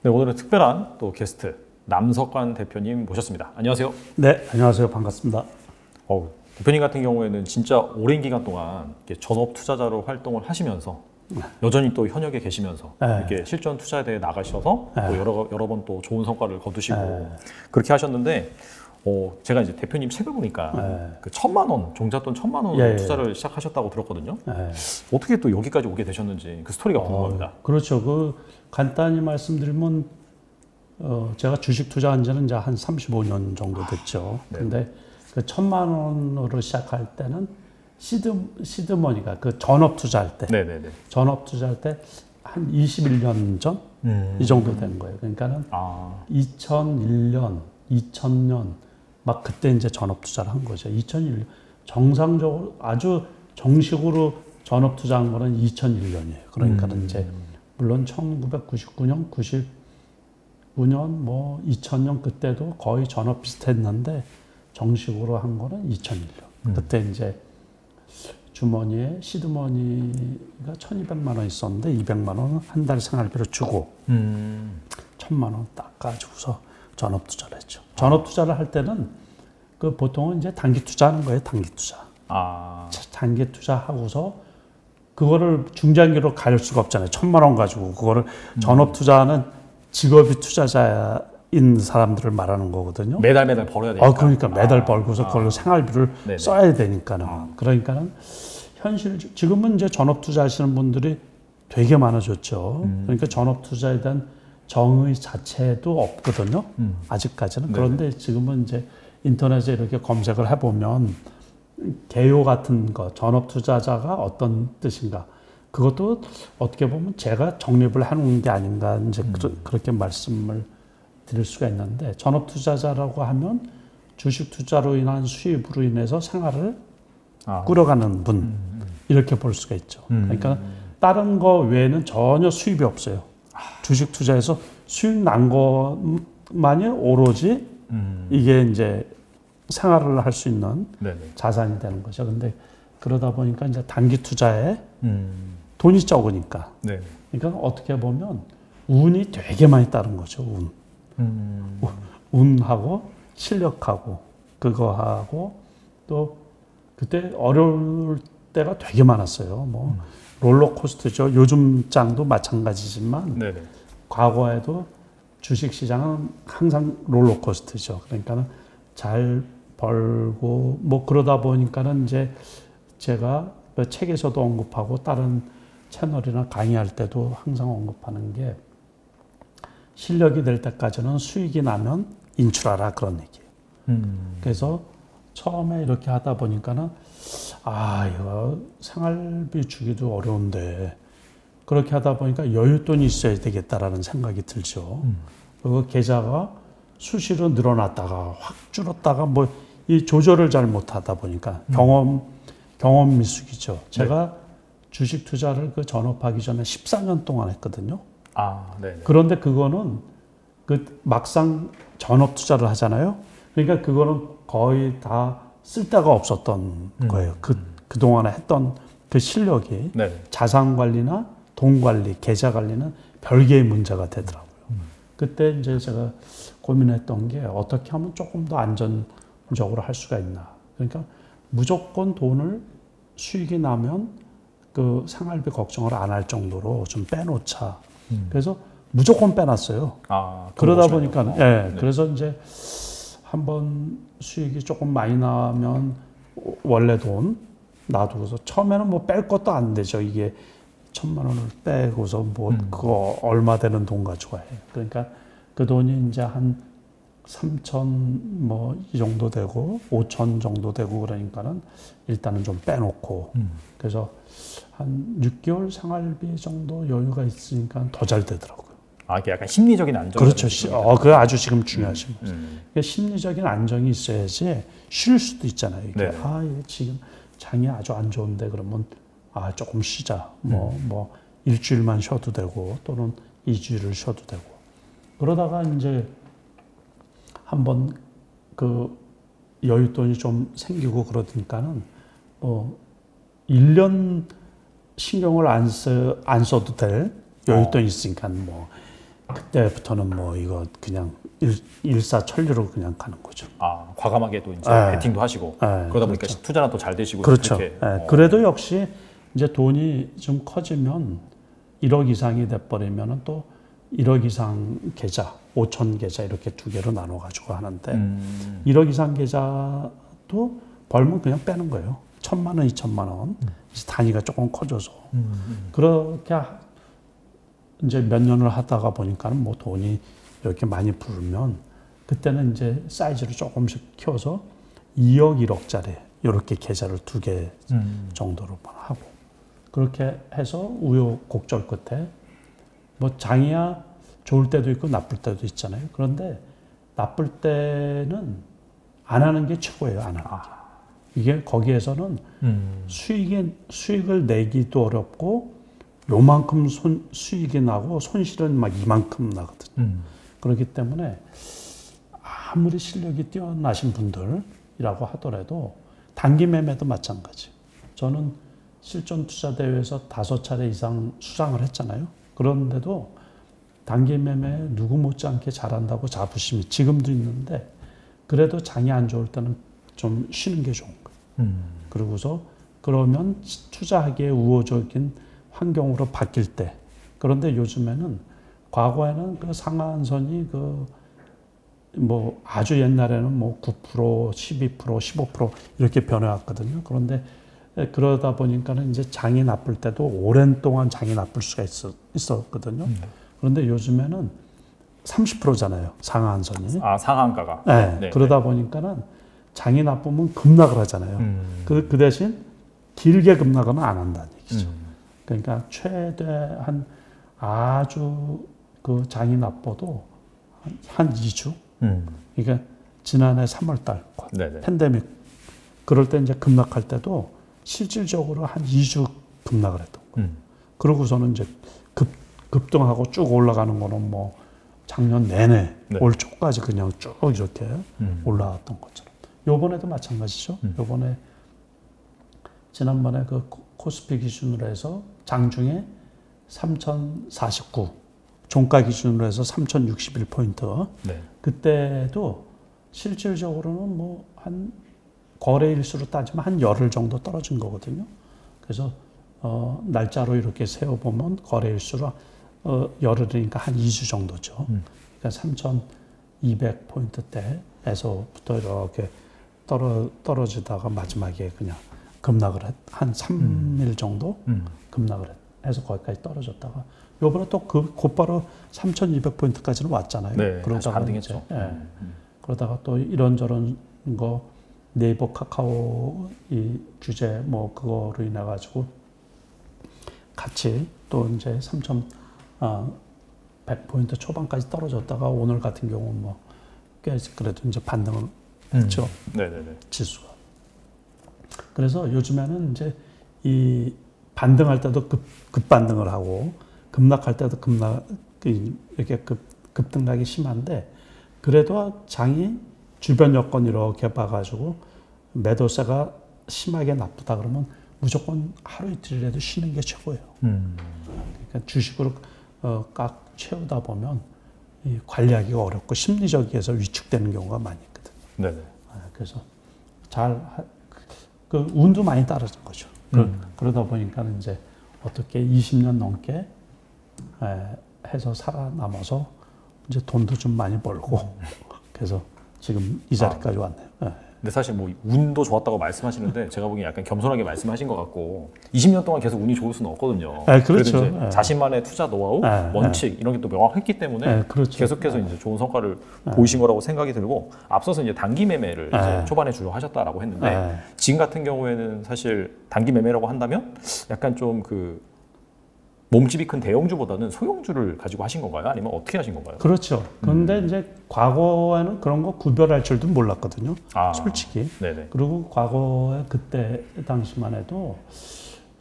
네, 오늘은 특별한 또 게스트 남석관 대표님 모셨습니다. 안녕하세요. 네, 안녕하세요. 반갑습니다. 대표님 같은 경우에는 진짜 오랜 기간 동안 전업 투자자로 활동을 하시면서 여전히 또 현역에 계시면서 이렇게 실전 투자에 대해 나가셔서 또 여러 번 또 좋은 성과를 거두시고 그렇게 하셨는데 제가 이제 대표님 책을 보니까 그 1,000만 원, 종잣돈 1,000만 원 투자를 시작하셨다고 들었거든요. 어떻게 또 여기까지 오게 되셨는지 그 스토리가 궁금합니다. 그렇죠. 간단히 말씀드리면 제가 주식 투자한 지는 이제 한 35년 정도 됐죠. 근데 그 1,000만 원으로 시작할 때는 시드머니가 그 전업 투자할 때, 전업 투자할 때 한 21년 전 이 정도 된 거예요. 그러니까는 2001년, 2000년 막 그때 이제 전업 투자를 한 거죠. 2001년 정상적으로 아주 정식으로 전업 투자한 거는 2001년이에요. 그러니까는 이제 물론 1999년, 99년, 뭐 2000년 그때도 거의 전업 비슷했는데 정식으로 한 거는 2001년. 그때 이제 주머니에 시드머니가 1,200만 원 있었는데 200만 원은 한 달 생활비로 주고 1,000만 원 딱 가지고서 전업 투자를 했죠. 전업 투자를 할 때는 그 보통은 이제 단기 투자하는 거예요. 단기 투자. 단기 투자하고서 그거를 중장기로 갈 수가 없잖아요. 1,000만 원 가지고 그거를 전업 투자하는 직업이 투자자인 사람들을 말하는 거거든요. 매달 벌어야 되니까. 그러니까 매달 벌고서 그걸로 생활비를 써야 되니까는. 그러니까는 지금은 이제 전업 투자하시는 분들이 되게 많아졌죠. 그러니까 전업 투자에 대한 정의 자체도 없거든요. 아직까지는. 그런데 지금은 이제 인터넷에 이렇게 검색을 해보면 개요 같은 거, 전업 투자자가 어떤 뜻인가. 그것도 어떻게 보면 제가 정립을 해놓은 게 아닌가 이제 그렇게 말씀을 드릴 수가 있는데, 전업 투자자라고 하면 주식 투자로 인한 수입으로 인해서 생활을 꾸려가는 분, 이렇게 볼 수가 있죠. 그러니까 다른 거 외에는 전혀 수입이 없어요. 주식 투자에서 수익 난 것만이 오로지 이게 이제 생활을 할 수 있는 자산이 되는 거죠. 근데 그러다 보니까 이제 단기 투자에 돈이 적으니까. 그러니까 어떻게 보면 운이 되게 많이 따른 거죠. 운하고 실력하고 그거하고 또 그때 어려울 때가 되게 많았어요. 뭐 롤러코스터죠. 요즘 장도 마찬가지지만 과거에도 주식시장은 항상 롤러코스터죠. 그러니까 잘 벌고 뭐 그러다 보니까는 이제 제가 그 책에서도 언급하고 다른 채널이나 강의할 때도 항상 언급하는 게, 실력이 될 때까지는 수익이 나면 인출하라, 그런 얘기예요. 그래서 처음에 이렇게 하다 보니까는 이거 생활비 주기도 어려운데 그렇게 하다 보니까 여윳돈이 있어야 되겠다라는 생각이 들죠. 그리고 계좌가 수시로 늘어났다가 확 줄었다가 뭐 이 조절을 잘 못하다 보니까 경험 미숙이죠. 제가 주식 투자를 그 전업하기 전에 14년 동안 했거든요. 그런데 그거는 그 막상 전업 투자를 하잖아요. 그러니까 그거는 거의 다 쓸 데가 없었던 거예요. 그동안에 했던 그 실력이 자산 관리나 돈 관리, 계좌 관리는 별개의 문제가 되더라고요. 그때 이제 제가 고민했던 게 어떻게 하면 조금 더 안전적으로 할 수가 있나. 그러니까 무조건 돈을 수익이 나면 그 생활비 걱정을 안 할 정도로 좀 빼놓자. 그래서 무조건 빼놨어요. 그러다 보니까, 그래서 이제 한번 수익이 조금 많이 나면 원래 돈 놔두고서, 처음에는 뭐 뺄 것도 안 되죠. 이게 1,000만 원을 빼고서 뭐 그거 얼마 되는 돈 가지고 해요. 그러니까 그 돈이 이제 한 3천 뭐 이 정도 되고 5천 정도 되고 그러니까는 일단은 좀 빼놓고, 그래서 한 6개월 생활비 정도 여유가 있으니까 더 잘 되더라고요. 이게 약간 심리적인 안정. 그렇죠. 그게 아주 지금 중요하신 거죠. 심리적인 안정이 있어야지 쉴 수도 있잖아요. 이게 이게 지금 장이 아주 안 좋은데 그러면 조금 쉬자. 뭐 일주일만 쉬어도 되고 또는 2주일을 쉬어도 되고. 그러다가 이제 한번 그 여윳돈이 좀 생기고 그러니까는 뭐 1년 신경을 안 써도 될 여윳돈이 있으니까 뭐 그때부터는 뭐 이거 그냥 일사천리로 그냥 가는 거죠. 아, 과감하게 또 이제 네. 베팅도 하시고 네, 그러다 보니까 그렇죠. 투자나 또 잘 되시고 그렇죠. 그렇게. 그래도 역시 이제 돈이 좀 커지면 1억 이상이 돼버리면은 또 1억 이상 계좌, 5천 계좌 이렇게 두 개로 나눠 가지고 하는데 1억 이상 계좌도 벌면 그냥 빼는 거예요. 1,000만 원, 2천만 원. 단위가 조금 커져서 그렇게 이제 몇 년을 하다가 보니까는 뭐 돈이 이렇게 많이 불면 그때는 이제 사이즈를 조금씩 키워서 2억, 1억짜리 이렇게 계좌를 2개 정도로 하고 그렇게 해서 우여곡절 끝에 뭐 장이야 좋을 때도 있고 나쁠 때도 있잖아요. 그런데 나쁠 때는 안 하는 게 최고예요. 안 하는 게. 이게 거기에서는 수익을 내기도 어렵고 요만큼 수익이 나고 손실은 막 이만큼 나거든요. 그렇기 때문에 아무리 실력이 뛰어나신 분들이라고 하더라도 단기 매매도 마찬가지. 저는 실전 투자 대회에서 5차례 이상 수상을 했잖아요. 그런데도 단기 매매 누구 못지않게 잘한다고 자부심이 지금도 있는데 그래도 장이 안 좋을 때는 좀 쉬는 게 좋은 거예요. 그러고서 그러면 투자하기에 우호적인 환경으로 바뀔 때 그런데 요즘에는 과거에는 그 상한선이 그 뭐 아주 옛날에는 뭐 9%, 12%, 15% 이렇게 변해왔거든요. 그런데 그러다 보니까는 이제 장이 나쁠 때도 오랜 동안 장이 나쁠 수가 있었거든요. 그런데 요즘에는 30%잖아요. 상한선이. 아, 상한가가. 네. 네. 그러다 보니까는 장이 나쁘면 급락을 하잖아요. 그 대신 길게 급락은 안 한다는 얘기죠. 그러니까 최대한 아주 그 장이 나빠도 한 2주? 그러니까 지난해 3월달 팬데믹 그럴 때 이제 급락할 때도 실질적으로 한 2주 급락을 했던 거예요. 그러고서는 이제 급등하고 쭉 올라가는 거는 뭐 작년 내내 올 초까지 그냥 쭉 이렇게 올라왔던 것처럼. 요번에도 마찬가지죠. 요번에 지난번에 그 코스피 기준으로 해서 장중에 3,049, 종가 기준으로 해서 3,061포인트. 네. 그때도 실질적으로는 뭐 한 거래일수로 따지면 한 열흘 정도 떨어진 거거든요. 그래서 날짜로 이렇게 세어보면 거래일수로 열흘이니까 한 2주 정도죠. 그러니까 3,200포인트대에서부터 이렇게 떨어지다가 마지막에 그냥 급락을 한 3일 정도 급락을 해서 거기까지 떨어졌다가 요번에 또 곧바로 3,200포인트까지는 왔잖아요. 네, 그러다가 반등했죠. 그러다가 또 이런저런 거 네이버 카카오 이 규제 뭐 그거로 인해 가지고 같이 또 이제 3,100포인트 초반까지 떨어졌다가 오늘 같은 경우는 뭐 꽤 그래도 이제 반등을 했죠. 네네네. 지수가. 그래서 요즘에는 이제 이 반등할 때도 급반등을 하고 급락할 때도 이렇게 급등락이 심한데 그래도 장이 주변 여건 이렇게 봐가지고 매도세가 심하게 나쁘다 그러면 무조건 하루 이틀이라도 쉬는 게 최고예요. 그러니까 주식으로 꽉 채우다 보면 이 관리하기가 어렵고 심리적에서 위축되는 경우가 많이 있거든요. 네네. 그래서 그 운도 많이 따라진 거죠. 그러다 보니까 이제 어떻게 20년 넘게 해서 살아남아서 이제 돈도 좀 많이 벌고 그래서 지금 이 자리까지 왔네요. 근데 사실 뭐 운도 좋았다고 말씀하시는데 제가 보기엔 약간 겸손하게 말씀하신 것 같고 20년 동안 계속 운이 좋을 수는 없거든요. 그렇죠. 그래도 이제 자신만의 투자 노하우, 원칙 이런 게 또 명확했기 때문에 그렇죠. 계속해서 이제 좋은 성과를 보이신 거라고 생각이 들고 앞서서 이제 단기 매매를 이제 초반에 주로 하셨다라고 했는데 지금 같은 경우에는 사실 단기 매매라고 한다면 약간 좀 그 몸집이 큰 대형주보다는 소형주를 가지고 하신 건가요? 아니면 어떻게 하신 건가요? 그렇죠. 그런데 이제 과거에는 그런 거 구별할 줄도 몰랐거든요. 솔직히. 네네. 그리고 과거에 그때 당시만 해도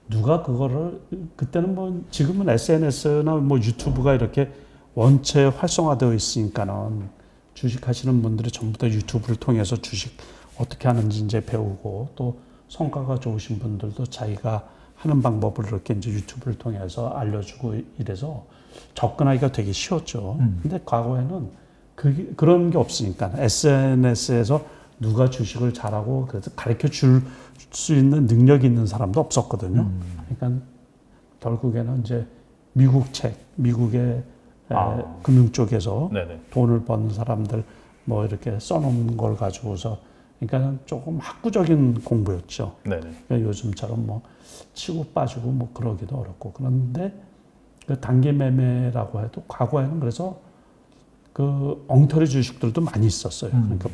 누가 그거를 그때는 뭐 지금은 SNS나 뭐 유튜브가 이렇게 원체 활성화되어 있으니까는 주식 하시는 분들이 전부 다 유튜브를 통해서 주식 어떻게 하는지 이제 배우고 또 성과가 좋으신 분들도 자기가 하는 방법을 이렇게 이제 유튜브를 통해서 알려주고 이래서 접근하기가 되게 쉬웠죠. 근데 과거에는 그런 게 없으니까 SNS에서 누가 주식을 잘하고 그래서 가르쳐 줄 수 있는 능력이 있는 사람도 없었거든요. 그러니까 결국에는 이제 미국 책, 미국의 금융 쪽에서 네네. 돈을 버는 사람들 뭐 이렇게 써놓은 걸 가지고서 그러니까 조금 학구적인 공부였죠. 네네. 그러니까 요즘처럼 뭐 치고 빠지고 뭐 그러기도 어렵고 그런데 그 단기 매매라고 해도 과거에는 그래서 그 엉터리 주식들도 많이 있었어요. 그러니까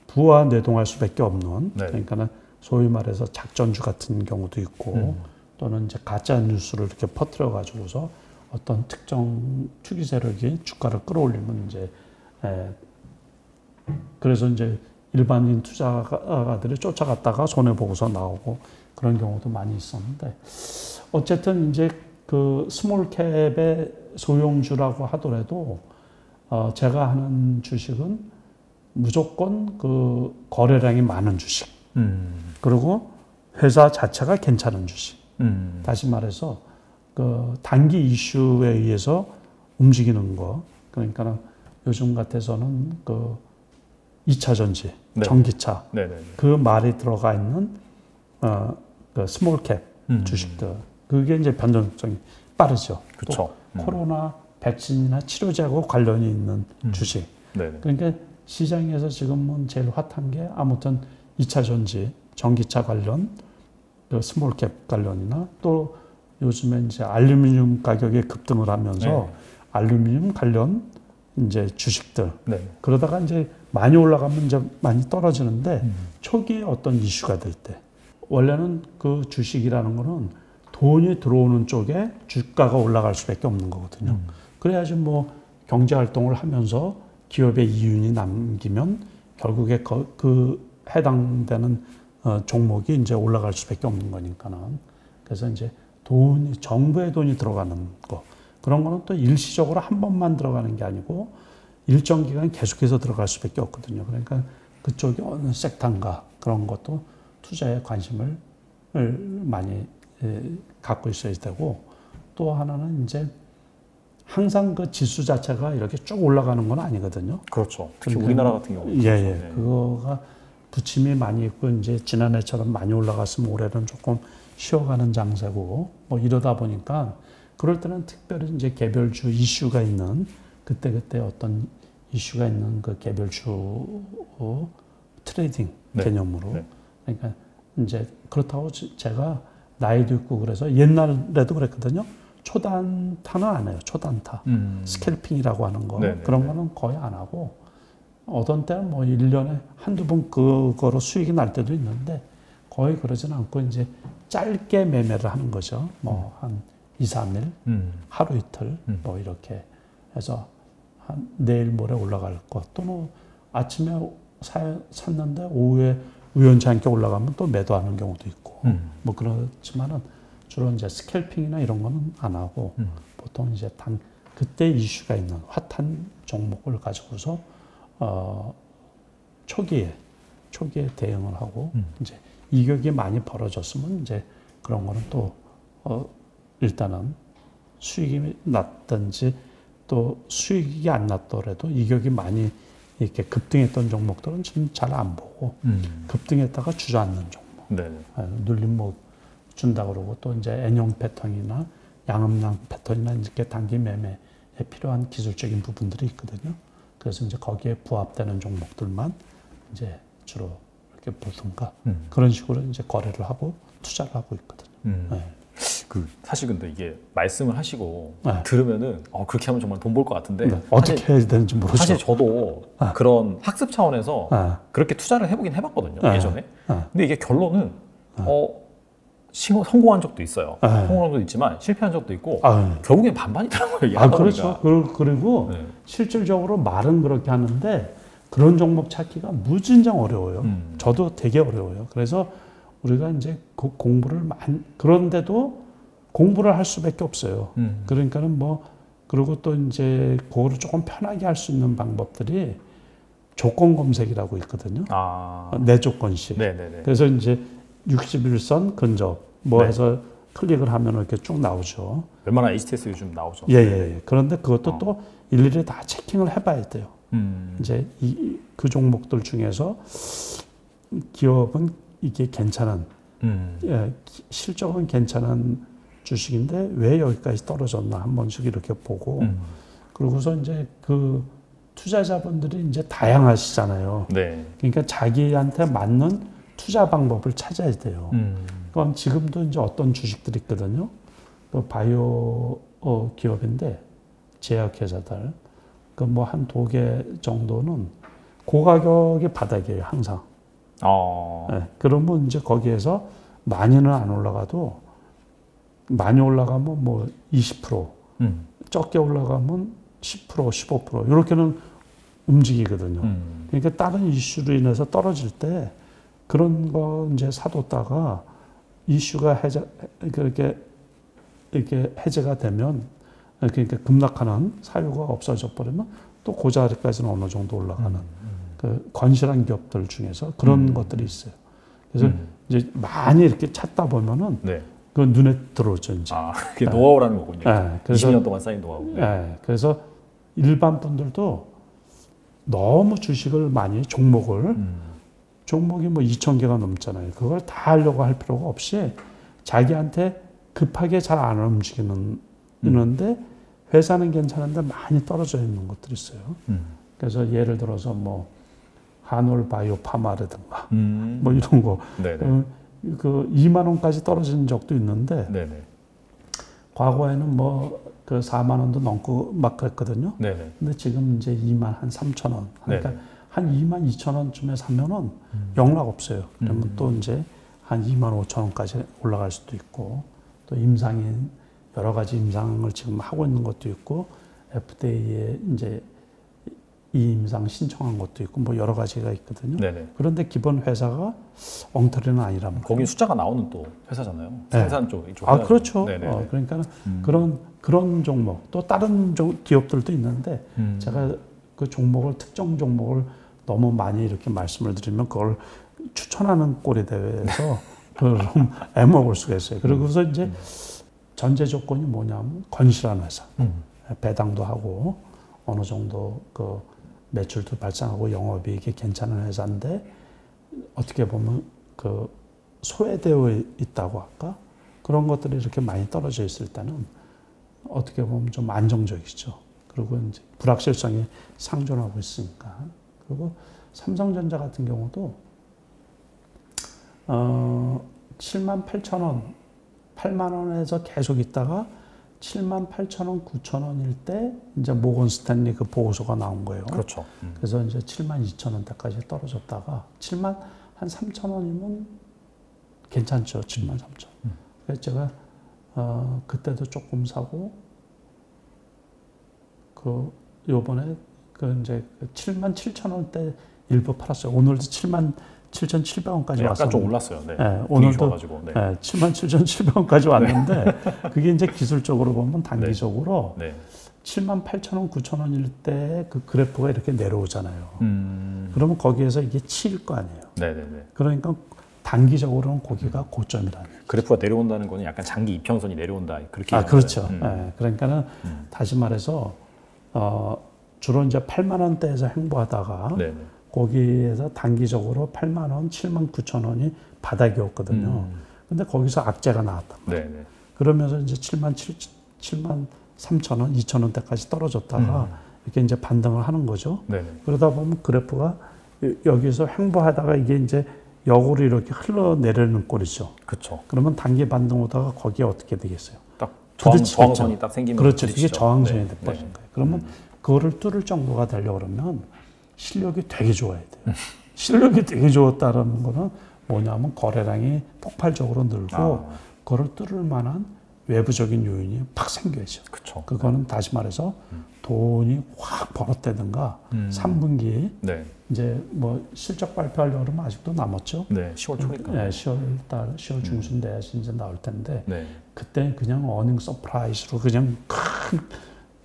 부와 뇌동할 수밖에 없는 네. 그러니까는 소위 말해서 작전주 같은 경우도 있고 또는 이제 가짜 뉴스를 이렇게 퍼뜨려 가지고서 어떤 특정 투기 세력이 주가를 끌어올리면 이제 그래서 이제 일반인 투자가들이 쫓아갔다가 손해 보고서 나오고 그런 경우도 많이 있었는데 어쨌든 이제 그 스몰캡의 소형주라고 하더라도 제가 하는 주식은 무조건 그 거래량이 많은 주식. 그리고 회사 자체가 괜찮은 주식. 다시 말해서 그 단기 이슈에 의해서 움직이는 거. 그러니까 요즘 같아서는 그 2차 전지, 네. 전기차. 네네. 그 말이 들어가 있는 그 스몰캡 주식들. 그게 이제 변동성이 빠르죠. 그렇죠. 또 코로나 백신이나 치료제하고 관련이 있는 주식. 네네. 그러니까 시장에서 지금은 제일 핫한 게 아무튼 2차 전지, 전기차 관련, 그 스몰캡 관련이나 또 요즘에 이제 알루미늄 가격이 급등을 하면서 네. 알루미늄 관련 이제 주식들. 네. 그러다가 이제 많이 올라가면 이제 많이 떨어지는데 초기에 어떤 이슈가 될 때 원래는 그 주식이라는 거는 돈이 들어오는 쪽에 주가가 올라갈 수밖에 없는 거거든요. 그래야지 뭐 경제 활동을 하면서 기업의 이윤이 남기면 결국에 그 해당되는 종목이 이제 올라갈 수밖에 없는 거니까는. 그래서 이제 정부의 돈이 들어가는 거 그런 거는 또 일시적으로 한 번만 들어가는 게 아니고 일정 기간 계속해서 들어갈 수밖에 없거든요. 그러니까 그쪽이 어느 섹터인가 그런 것도 투자에 관심을 많이 갖고 있어야 되고 또 하나는 이제 항상 그 지수 자체가 이렇게 쭉 올라가는 건 아니거든요. 그렇죠. 특히 그러니까 우리나라 같은 경우. 예. 네. 그거가 부침이 많이 있고 이제 지난해처럼 많이 올라갔으면 올해는 조금 쉬어가는 장세고 뭐 이러다 보니까 그럴 때는 특별히 이제 개별주 이슈가 있는 그때 어떤 이슈가 있는 그 개별주 트레이딩 네. 개념으로 네. 그러니까 이제 그렇다고 제가 나이도 있고 그래서 옛날에도 그랬거든요. 초단타는 안 해요. 초단타. 스캘핑이라고 하는 거. 네네. 그런 거는 거의 안 하고 어떤 때는 뭐 1년에 한두 번 그거로 수익이 날 때도 있는데 거의 그러진 않고 이제 짧게 매매를 하는 거죠. 뭐 한 2, 3일, 하루 이틀 뭐 이렇게 해서 한 내일 모레 올라갈 것 또는 아침에 샀는데 오후에 우연치 않게 올라가면 또 매도하는 경우도 있고 뭐 그렇지만은 주로 이제 스캘핑이나 이런 거는 안 하고 보통 이제 그때 이슈가 있는 핫한 종목을 가지고서 초기에 대응을 하고 이제 이격이 많이 벌어졌으면 이제 그런 거는 또 일단은 수익이 났든지 또 수익이 안 났더라도 이격이 많이 이렇게 급등했던 종목들은 지금 잘 안 보고 급등했다가 주저앉는 종목. 네. 눌림 뭐 준다 그러고 또 이제 N형 패턴이나 양음양 패턴이나 이렇게 단기 매매에 필요한 기술적인 부분들이 있거든요. 그래서 이제 거기에 부합되는 종목들만 이제 주로 이렇게 보든가 그런 식으로 이제 거래를 하고 투자를 하고 있거든요. 네. 사실 근데 이게 말씀을 하시고 네. 들으면은 그렇게 하면 정말 돈 벌 것 같은데 네. 어떻게 해야 되는지 모르죠. 사실 저도 그런 학습 차원에서 그렇게 투자를 해보긴 해봤거든요. 예전에. 근데 이게 결론은 성공한 적도 있어요. 성공한 적도 있지만 실패한 적도 있고 결국엔 반반이더라고요. 그렇죠. 그리고 네. 실질적으로 말은 그렇게 하는데 그런 종목 찾기가 무진장 어려워요. 저도 되게 어려워요. 그래서 우리가 이제 그 공부를 그런데도 공부를 할 수밖에 없어요. 그러니까는 뭐 그리고 또 이제 그거를 조금 편하게 할 수 있는 방법들이 조건 검색이라고 있거든요. 네 조건씩. 네네네. 그래서 이제 61선 근접 뭐 네. 해서 클릭을 하면 이렇게 쭉 나오죠. 웬만한 HTS 요즘 나오죠. 예. 그런데 그것도 또 일일이 다 체킹을 해봐야 돼요. 이제 그 종목들 중에서 기업은 이게 괜찮은, 실적은 괜찮은 주식인데 왜 여기까지 떨어졌나 한 번씩 이렇게 보고, 그러고서 이제 그 투자자분들이 이제 다양하시잖아요. 네. 그러니까 자기한테 맞는 투자 방법을 찾아야 돼요. 그럼 지금도 이제 어떤 주식들이 있거든요. 그 바이오 기업인데 제약회사들 그 뭐 한 2개 정도는 고가격의 바닥이에요, 항상. 네, 그러면 이제 거기에서 많이는 안 올라가도 많이 올라가면 뭐 20%, 적게 올라가면 10%, 15% 이렇게는 움직이거든요. 그러니까 다른 이슈로 인해서 떨어질 때 그런 거 이제 사뒀다가 이슈가 이렇게 해제가 되면, 그러니까 급락하는 사유가 없어져 버리면 또 그 자리까지는 어느 정도 올라가는 그 건실한 기업들 중에서 그런 것들이 있어요. 그래서 이제 많이 이렇게 찾다 보면은 네. 그 눈에 들어오죠, 이제. 그게 노하우라는 거군요. 네, 그래서 20년 동안 쌓인 노하우. 네, 그래서 일반 분들도 너무 주식을 많이 종목이 뭐 2,000개가 넘잖아요. 그걸 다 하려고 할 필요가 없이 자기한테 급하게 잘 안 움직이는데 회사는 괜찮은데 많이 떨어져 있는 것들이 있어요. 그래서 예를 들어서 뭐 한올 바이오 파마라든가 뭐 이런 거 그 2만 원까지 떨어진 적도 있는데 네네. 과거에는 뭐 그 4만 원도 넘고 막 그랬거든요. 네네. 근데 지금 이제 2만 한 3천 원. 그러니까 네네. 한 2만 2천 원쯤에 사면은 영락 없어요. 그러면 또 이제 한 2만 5천 원까지 올라갈 수도 있고, 또 여러 가지 임상을 지금 하고 있는 것도 있고, FDA에 이제 이 임상 신청한 것도 있고, 뭐 여러 가지가 있거든요. 네네. 그런데 기본 회사가 엉터리는 아니란 말이에요. 거기 숫자가 나오는 또 회사잖아요. 생산 쪽 이쪽. 그렇죠. 네네. 그러니까 그런 종목, 또 다른 기업들도 있는데 제가 그 특정 종목을 너무 많이 이렇게 말씀을 드리면 그걸 추천하는 꼴이 돼서 그럼 애먹을 수가 있어요. 그러고서 이제 전제 조건이 뭐냐면 건실한 회사, 배당도 하고 어느 정도 그 매출도 발생하고 영업이익이 괜찮은 회사인데 어떻게 보면 그 소외되어 있다고 할까? 그런 것들이 이렇게 많이 떨어져 있을 때는 어떻게 보면 좀 안정적이죠. 그리고 이제 불확실성이 상존하고 있으니까. 그리고 삼성전자 같은 경우도 7만 8천 원, 8만 원에서 계속 있다가 7만 8천 원, 9천 원일 때 이제 모건 스탠리 그 보고서가 나온 거예요. 그렇죠. 그래서 이제 7만 2천 원대까지 떨어졌다가 7만 한 3천 원이면 괜찮죠. 7만 3천. 그래서 제가 그때도 조금 사고 요번에 이제 7만 7천 원대 일부 팔았어요. 오늘도 7만 7,700원까지 왔어요. 약간 좀 올랐어요. 네. 네, 오늘도 네. 7만 7,700원까지 왔는데 그게 이제 기술적으로 보면 단기적으로 7만 8천 원, 9천 원일 때 그 그래프가 이렇게 내려오잖아요. 그러면 거기에서 이게 치일 거 아니에요. 네네네. 그러니까 단기적으로는 거기가 고점이라는. 그래프가 내려온다는 거는 약간 장기 이평선이 내려온다 그렇게. 그렇죠. 그러니까는 다시 말해서 주로 이제 8만 원대에서 행보하다가 거기에서 단기적으로 8만 원, 7만 9천 원이 바닥이었거든요. 근데 거기서 악재가 나왔단 말이에요. 그러면서 이제 7만 3천 원, 2천 원대까지 떨어졌다가 이렇게 이제 반등을 하는 거죠. 그러다 보면 그래프가 여기서 행보하다가 이게 이제 역으로 이렇게 흘러내리는 꼴이죠. 그렇죠. 그러면 단기 반등 오다가 거기에 어떻게 되겠어요? 딱 저항선이 딱 생기면. 그렇죠. 그게 저항선이 돼버린 거예요. 그러면 그거를 뚫을 정도가 되려고 그러면 실력이 되게 좋아야 돼요. 실력이 되게 좋았다는 거는 뭐냐면 거래량이 폭발적으로 늘고 그거를 뚫을 만한 외부적인 요인이 팍 생겨야죠. 그쵸. 그거는 다시 말해서 돈이 확 벌었다든가 3분기 이제 뭐 실적 발표하려고 그러면 아직도 남았죠. 10월 초니까. 10월 중순 돼야지 이제 나올 텐데 그때 그냥 어닝 서프라이즈로 그냥 큰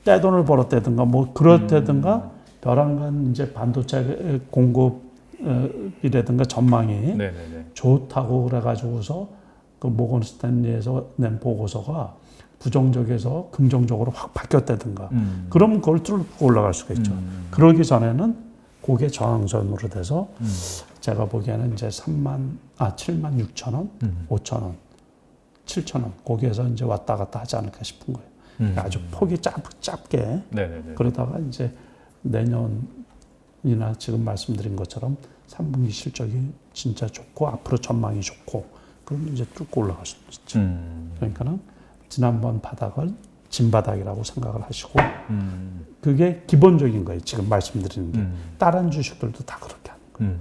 떼돈을 벌었다든가 뭐 그렇다든가 벼랑간 이제 반도체 공급이라든가 전망이 좋다고 그래가지고서 그 모건 스탠리에서 낸 보고서가 부정적에서 긍정적으로 확 바뀌었다든가 그러면 그걸 뚫고 올라갈 수가 있죠. 그러기 전에는 그게 저항선으로 돼서 제가 보기에는 이제 7만 6천 원, 5천 원, 7천 원 거기에서 이제 왔다 갔다 하지 않을까 싶은 거예요. 아주 폭이 짧게 네네네. 그러다가 이제 내년이나 지금 말씀드린 것처럼 3분기 실적이 진짜 좋고 앞으로 전망이 좋고 그럼 이제 뚫고 올라갈 수 있죠. 그러니까는 지난번 바닥을 진바닥이라고 생각을 하시고 그게 기본적인 거예요. 지금 말씀드리는 게. 다른 주식들도 다 그렇게 하는 거예요.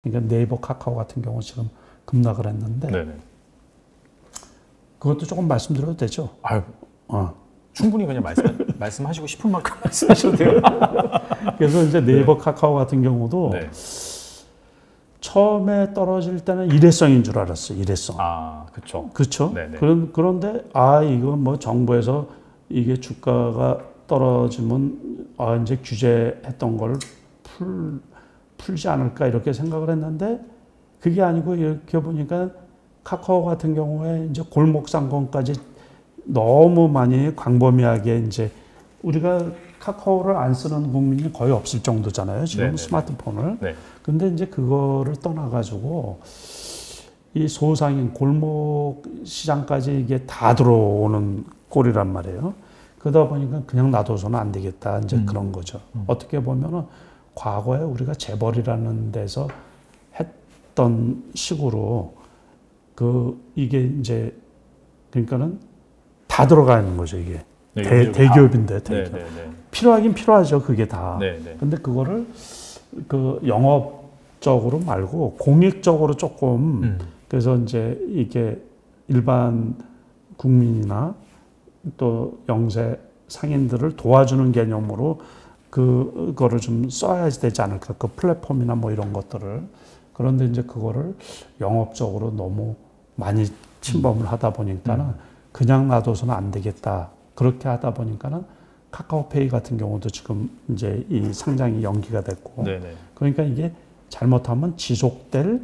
그러니까 네이버, 카카오 같은 경우 지금 급락을 했는데 네네. 그것도 조금 말씀드려도 되죠? 아유, 충분히 그냥 말씀하시고 싶은 만큼 말씀하셔도 돼요. 그래서 이제 네이버, 카카오 같은 경우도 네. 처음에 떨어질 때는 일회성인 줄 알았어요. 일회성. 아, 그렇죠. 그렇죠. 네네. 그런데 이거 뭐 정부에서 이게 주가가 떨어지면 이제 규제했던 걸 풀지 않을까 이렇게 생각을 했는데 그게 아니고 이렇게 보니까 카카오 같은 경우에 이제 골목 상권까지 너무 많이 광범위하게 이제 우리가 카카오를 안 쓰는 국민이 거의 없을 정도잖아요. 지금 네네네. 스마트폰을. 네. 근데 이제 그거를 떠나가지고 이 소상인 골목 시장까지 이게 다 들어오는 꼴이란 말이에요. 그러다 보니까 그냥 놔둬서는 안 되겠다. 이제 그런 거죠. 어떻게 보면은 과거에 우리가 재벌이라는 데서 했던 식으로 이게 이제 그러니까는 다 들어가 있는 거죠. 이게 대기업인데 대기업. 필요하긴 필요하죠. 그게 다. 근데 그거를 영업적으로 말고 공익적으로 조금 그래서 이제 이게 일반 국민이나 또 영세 상인들을 도와주는 개념으로 그거를 좀 써야 되지 않을까. 그 플랫폼이나 뭐 이런 것들을. 그런데 이제 그거를 영업적으로 너무 많이 침범을 하다 보니까는 그냥 놔둬서는 안 되겠다. 그렇게 하다 보니까는 카카오페이 같은 경우도 지금 이제 이 상장이 연기가 됐고. 네네. 그러니까 이게 잘못하면 지속될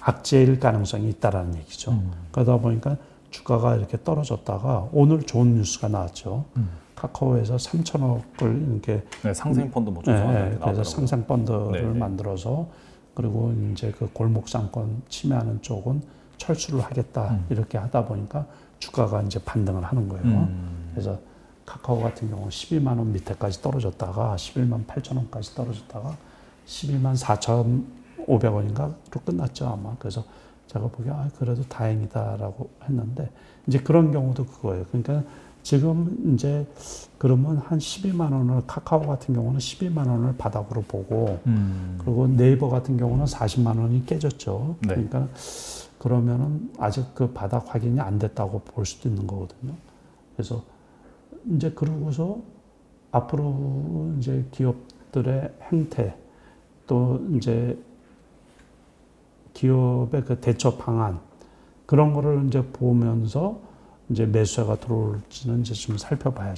악재일 가능성이 있다라는 얘기죠. 그러다 보니까 주가가 이렇게 떨어졌다가 오늘 좋은 뉴스가 나왔죠. 카카오에서 3천억을 이렇게 상생 펀드 뭐 조성하는 그래서 상생 펀드를 네네. 만들어서 그리고 이제 그 골목 상권 침해하는 쪽은 철수를 하겠다 이렇게 하다 보니까 주가가 이제 반등을 하는 거예요. 그래서 카카오 같은 경우 12만 원 밑에까지 떨어졌다가 11만 8천 원까지 떨어졌다가 12만 4,500원인가로 끝났죠 아마. 그래서 제가 보기에 그래도 다행이다라고 했는데 이제 그런 경우도 그거예요. 그러니까 지금 이제 그러면 한 12만 원을 카카오 같은 경우는 12만 원을 바닥으로 보고 그리고 네이버 같은 경우는 40만 원이 깨졌죠. 네. 그러니까 그러면은 아직 그 바닥 확인이 안 됐다고 볼 수도 있는 거거든요. 그래서 이제 그러고서 앞으로 이제 기업들의 행태 또 이제 기업의 그 대처 방안 그런 거를 이제 보면서 이제 매수세가 들어올지는 이제 좀 살펴봐야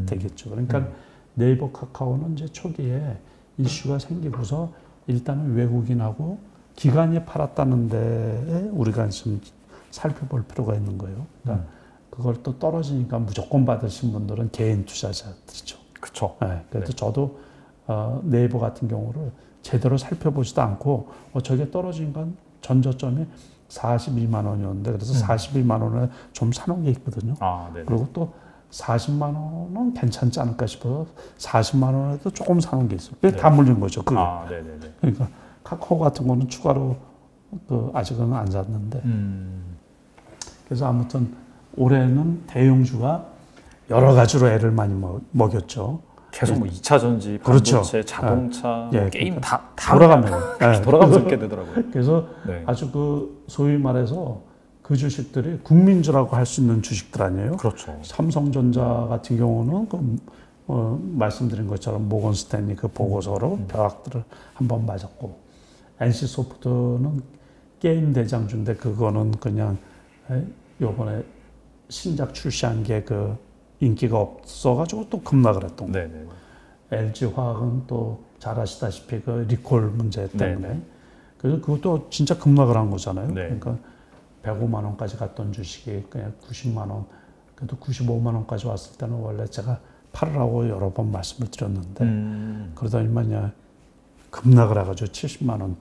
되겠죠. 그러니까 네이버 카카오는 이제 초기에 이슈가 생기고서 일단은 외국인하고 기관이 팔았다는 데에 우리가 좀 살펴볼 필요가 있는 거예요. 그러니까 그걸 또 떨어지니까 무조건 받으신 분들은 개인 투자자들이죠. 그렇죠. 네, 그래서 저도 네이버 같은 경우를 제대로 살펴보지도 않고 저게 떨어진 건 전저점이 42만 원이었는데 그래서 41만 원에 좀 사놓은 게 있거든요. 그리고 또 40만 원은 괜찮지 않을까 싶어서 40만 원에도 조금 사놓은 게 있어요. 꽤 다 물린 거죠. 그게. 그러니까 카카오 같은 거는 추가로 아직은 안 샀는데 그래서 아무튼 올해는 대형주가 여러 가지로 애를 많이 먹였죠. 계속 뭐 2차 전지, 반도체, 그렇죠. 자동차, 게임 다 돌아가면 돌아가면서 있게 되더라고요. 그래서 아주 소위 말해서 그 주식들이 국민주라고 할 수 있는 주식들 아니에요? 그렇죠. 삼성전자 같은 경우는 말씀드린 것처럼 모건 스탠리 그 보고서로 벼락들을 한번 맞았고 NC소프트는 게임 대장주인데 그거는 그냥 요번에 신작 출시한 게 인기가 없어가지고 또 급락을 했던 거예요. LG화학은 또 잘 아시다시피 리콜 문제 때문에 그래서 그것도 진짜 급락을 한 거잖아요. 그러니까 105만 원까지 갔던 주식이 그냥 90만 원, 그래도 95만 원까지 왔을 때는 원래 제가 팔으라고 여러 번 말씀을 드렸는데 그러더니만 급락을 해가지고 70만 원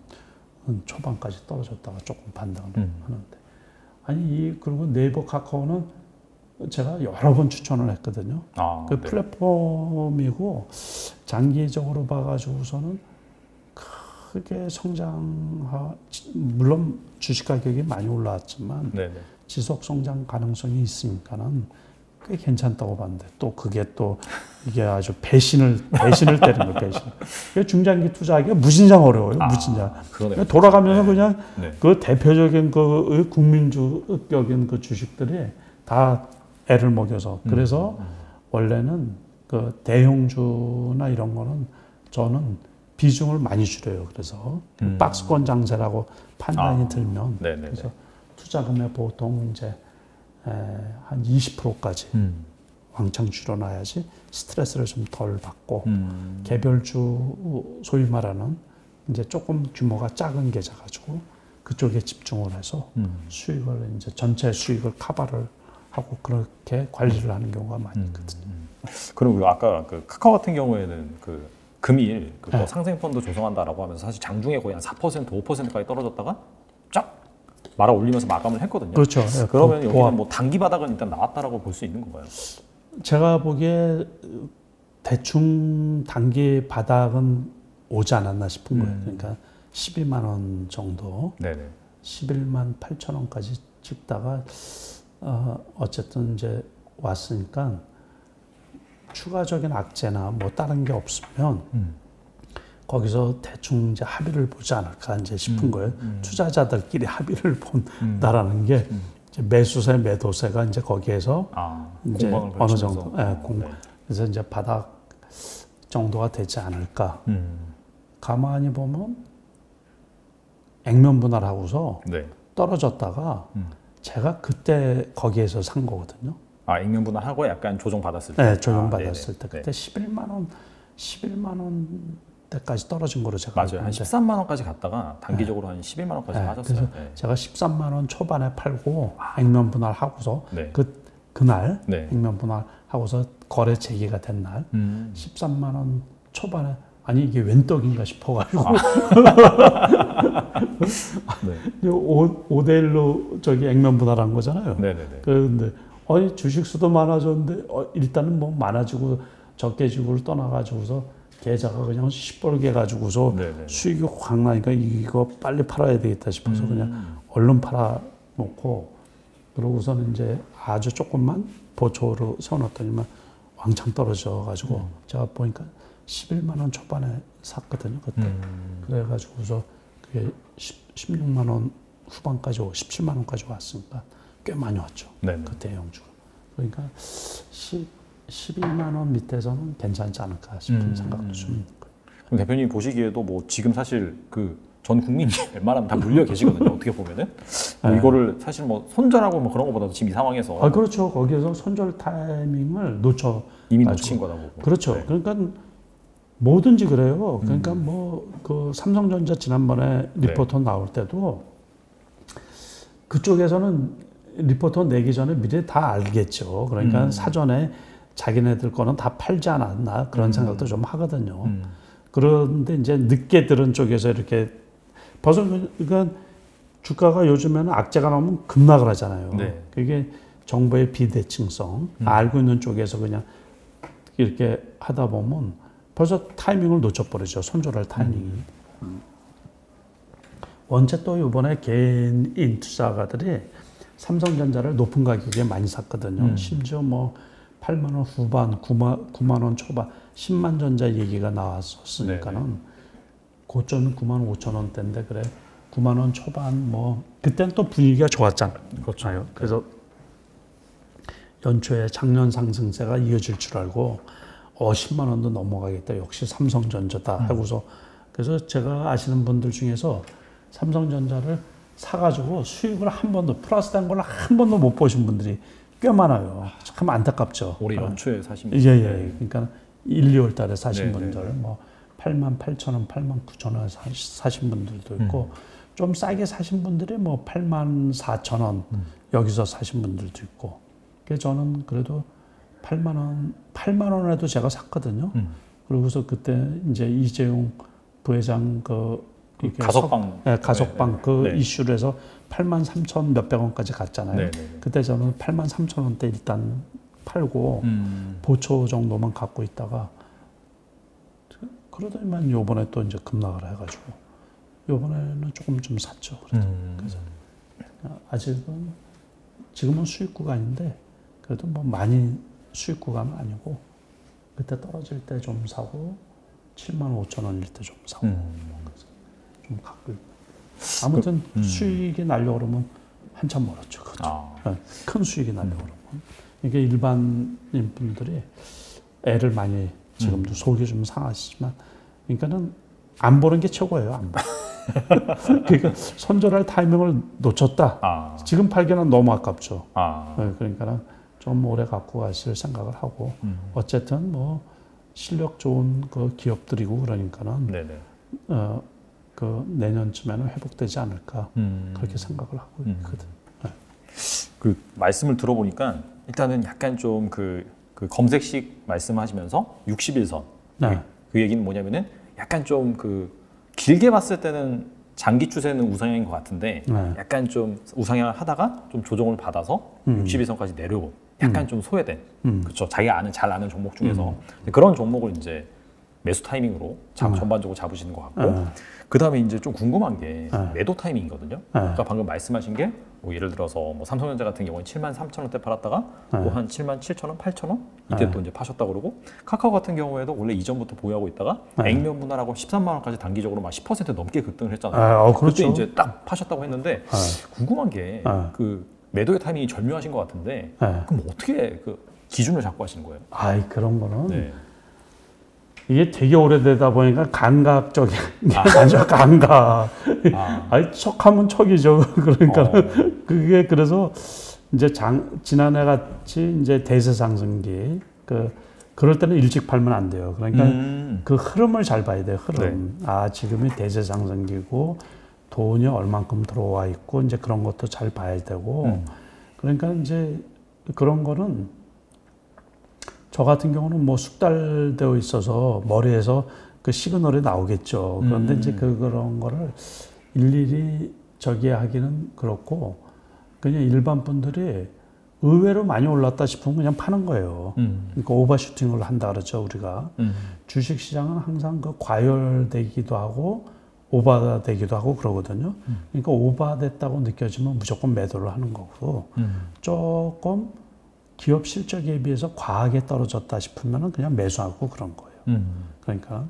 초반까지 떨어졌다가 조금 반등을 하는데 아니 그리고 네이버 카카오는 제가 여러 번 추천을 했거든요. 그 네. 플랫폼이고 장기적으로 봐가지고서는 크게 물론 주식 가격이 많이 올라왔지만 네네. 지속 성장 가능성이 있으니까는 꽤 괜찮다고 봤는데 또 그게 또 이게 아주 배신을 때리는 거예요. 배신. 중장기 투자하기가 무진장 어려워요. 무진장. 그러네요. 돌아가면서 그냥 네. 그 대표적인 그 국민주격인 그 주식들이 다 애를 먹여서 그래서 원래는 그 대형주나 이런 거는 저는 비중을 많이 줄여요. 그래서 박스권 장세라고 판단이 들면 네네네. 그래서 투자금의 보통 이제 한 20%까지 왕창 줄여놔야지 스트레스를 좀 덜 받고 개별주 소위 말하는 이제 조금 규모가 작은 계좌 가지고 그쪽에 집중을 해서 수익을 이제 전체 수익을 커버를 하고 그렇게 관리를 하는 경우가 많이 있거든요. 그리고 아까 그 카카오 같은 경우에는 그 금일 뭐 상생 펀드 조성한다라고 하면서 사실 장중에 거의 한 4%, 5%까지 떨어졌다가 쫙 말아 올리면서 마감을 했거든요. 그렇죠. 그러면 여기는 뭐 단기 바닥은 일단 나왔다라고 볼 수 있는 건가요? 제가 보기에 대충 단기 바닥은 오지 않았나 싶은 거예요. 그러니까 12만 원 정도, 네네. 11만 8천 원까지 찍다가 어쨌든 이제 왔으니까 추가적인 악재나 뭐 다른 게 없으면 거기서 대충 이제 합의를 보지 않을까 이제 싶은 거예요. 투자자들끼리 합의를 본다라는 게 이제 매수세, 매도세가 이제 거기에서 이제 어느 정도, 그래서 이제 바닥 정도가 되지 않을까. 가만히 보면 액면 분할하고서 떨어졌다가 제가 그때 거기에서 산 거거든요. 액면 분할하고 약간 조정 받았을 때. 네, 조정 받았을 때 그때 11만 원 때까지 떨어진 거로 제가 맞아요. 한 13만 원까지 갔다가 단기적으로 한 11만 원까지 빠졌어요. 그래서 제가 13만 원 초반에 팔고 액면 분할 하고서 그날 네. 액면 분할 하고서 거래 재개가 된 날 13만 원 초반에 아니 이게 웬 떡인가 싶어가지고 5대1로 저기 액면 분할한 거잖아요. 네네네. 그런데 아니 주식수도 많아졌는데 일단은 뭐 많아지고 적게 지고를 떠나가지고서 계좌가 그냥 시뻘게 가지고서 수익이 확 나니까 이거 빨리 팔아야 되겠다 싶어서 그냥 얼른 팔아 놓고 그러고서는 이제 아주 조금만 보초로 세워놨더니만 왕창 떨어져 가지고 제가 보니까 11만 원 초반에 샀거든요 그때. 그래가지고서 그게 16만 원 후반까지 17만 원까지 왔으니까 꽤 많이 왔죠. 그 대형주가. 그러니까 12만 원 밑에서는 괜찮지 않을까 싶은 생각도 좀 있는 거예요. 그럼 대표님 보시기에도 뭐 지금 사실 그 전 국민이 웬만하면 다 물려 계시거든요. 어떻게 보면은 뭐 이거를 사실 뭐 손절하고 뭐 그런 것보다도 지금 이 상황에서 그렇죠. 거기에서 손절 타이밍을 이미 놓친 거다 보고. 그렇죠. 그러니까 뭐든지 그래요. 그러니까 뭐 그 삼성전자 지난번에 리포터 나올 때도 그쪽에서는 리포터 내기 전에 미리 다 알겠죠. 그러니까 사전에 자기네들 거는 다 팔지 않았나 그런 생각도 좀 하거든요. 그런데 이제 늦게 들은 쪽에서 이렇게 벌써 그러니까 주가가 요즘에는 악재가 나오면 급락을 하잖아요. 그게 정부의 비대칭성 알고 있는 쪽에서 그냥 이렇게 하다 보면 벌써 타이밍을 놓쳐버리죠. 손절할 타이밍이. 원체 또 이번에 개인 투자가들이 삼성전자를 높은 가격에 많이 샀거든요. 심지어 뭐 8만 원 후반, 9만 원 초반, 10만 전자 얘기가 나왔었으니까는 고점이 9만 5천 원대인데 그래 9만 원 초반 뭐 그때는 또 분위기가 좋았잖아요. 그렇죠. 그래서 연초에 작년 상승세가 이어질 줄 알고 10만 원도 넘어가겠다. 역시 삼성전자다 하고서 그래서 제가 아시는 분들 중에서 삼성전자를 사가지고 수익을 한 번도 플러스 된 걸 한 번도 못 보신 분들이 꽤 많아요. 참 안타깝죠. 올해 연초에 사신 분들. 예. 그러니까 1, 2월 달에 사신 분들 뭐 8만 8천 원, 8만 9천 원 사신 분들도 있고 좀 싸게 사신 분들이 뭐 84,000원 여기서 사신 분들도 있고. 그래서 저는 그래도 8만 원에도 제가 샀거든요. 그러고서 그때 이제 이재용 부회장 가석방. 가석방 네. 그 네. 이슈를 해서 83,000 몇백 원까지 갔잖아요. 네. 네. 그때 저는 83,000원대 일단 팔고 보초 정도만 갖고 있다가 그러더니만 요번에 또 이제 급락을 해가지고 요번에는 조금 좀 샀죠. 그래서 아직은 지금은 수익 구간인데 그래도 뭐 많이 수익 구간은 아니고 그때 떨어질 때 좀 사고 75,000원일 때 좀 사고 그래서 좀 갖고 아무튼 수익이 나려고 그러면 한참 멀었죠. 그렇죠. 큰 수익이 나려고 그러면 이게 일반인 분들이 애를 많이 지금도 속이 좀 상하시지만 그러니까는 안 보는 게 최고예요. 안 봐. 그러니까 손절할 타이밍을 놓쳤다. 지금 팔기는 너무 아깝죠. 그러니까 좀 오래 갖고 가실 생각을 하고 어쨌든 뭐 실력 좋은 그 기업들이고 그러니까는 그 내년쯤에는 회복되지 않을까 그렇게 생각을 하고 있거든. 그 말씀을 들어보니까 일단은 약간 좀 그 검색식 말씀하시면서 61선 그 얘기는 뭐냐면은 약간 좀 그 길게 봤을 때는 장기 추세는 우상향인 것 같은데 약간 좀 우상향을 하다가 좀 조정을 받아서 61선까지 내려오고 약간 좀 소외된 그렇죠. 자기가 잘 아는 종목 중에서 그런 종목을 이제 매수 타이밍으로 전반적으로 잡으시는 것 같고 그 다음에 이제 좀 궁금한 게 매도 타이밍이거든요. 그러니까 방금 말씀하신 게 뭐 예를 들어서 뭐 삼성전자 같은 경우는 73,000원대 팔았다가 또 한 77,000원, 8,000원 이때 또 이제 파셨다고 그러고 카카오 같은 경우에도 원래 이전부터 보유하고 있다가 액면분할하고 13만 원까지 단기적으로 막 10% 넘게 급등을 했잖아요. 그렇죠. 그때 이제 딱 파셨다고 했는데 궁금한 게 그 매도의 타이밍이 절묘하신 것 같은데 그럼 어떻게 그 기준을 잡고 하시는 거예요? 그런 거는 이게 되게 오래되다 보니까 감각적인 아주 감각. 척하면 척이죠. 그러니까 그게 그래서 이제 지난해 같이 이제 대세 상승기 그럴 때는 일찍 팔면 안 돼요. 그러니까 그 흐름을 잘 봐야 돼요. 흐름. 지금이 대세 상승기고 돈이 얼만큼 들어와 있고 이제 그런 것도 잘 봐야 되고. 그러니까 이제 그런 거는 저 같은 경우는 뭐 숙달되어 있어서 머리에서 그 시그널이 나오겠죠. 그런데 이제 그런 거를 일일이 하기는 그렇고 그냥 일반 분들이 의외로 많이 올랐다 싶으면 그냥 파는 거예요. 그러니까 오버슈팅을 한다 그러죠, 우리가. 주식 시장은 항상 그 과열되기도 하고 오버되기도 하고 그러거든요. 그러니까 오버됐다고 느껴지면 무조건 매도를 하는 거고 조금 기업 실적에 비해서 과하게 떨어졌다 싶으면 그냥 매수하고 그런 거예요. 그러니까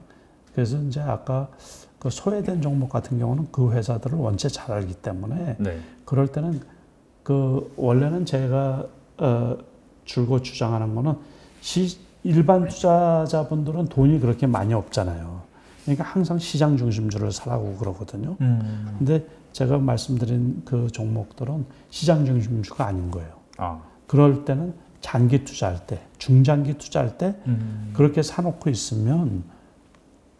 그래서 이제 아까 그 소외된 종목 같은 경우는 그 회사들을 원체 잘 알기 때문에 그럴 때는 그 원래는 제가 줄곧 주장하는 거는 일반 투자자분들은 돈이 그렇게 많이 없잖아요. 그러니까 항상 시장 중심주를 사라고 그러거든요. 근데 제가 말씀드린 그 종목들은 시장 중심주가 아닌 거예요. 그럴 때는 장기 투자할 때, 중장기 투자할 때 그렇게 사놓고 있으면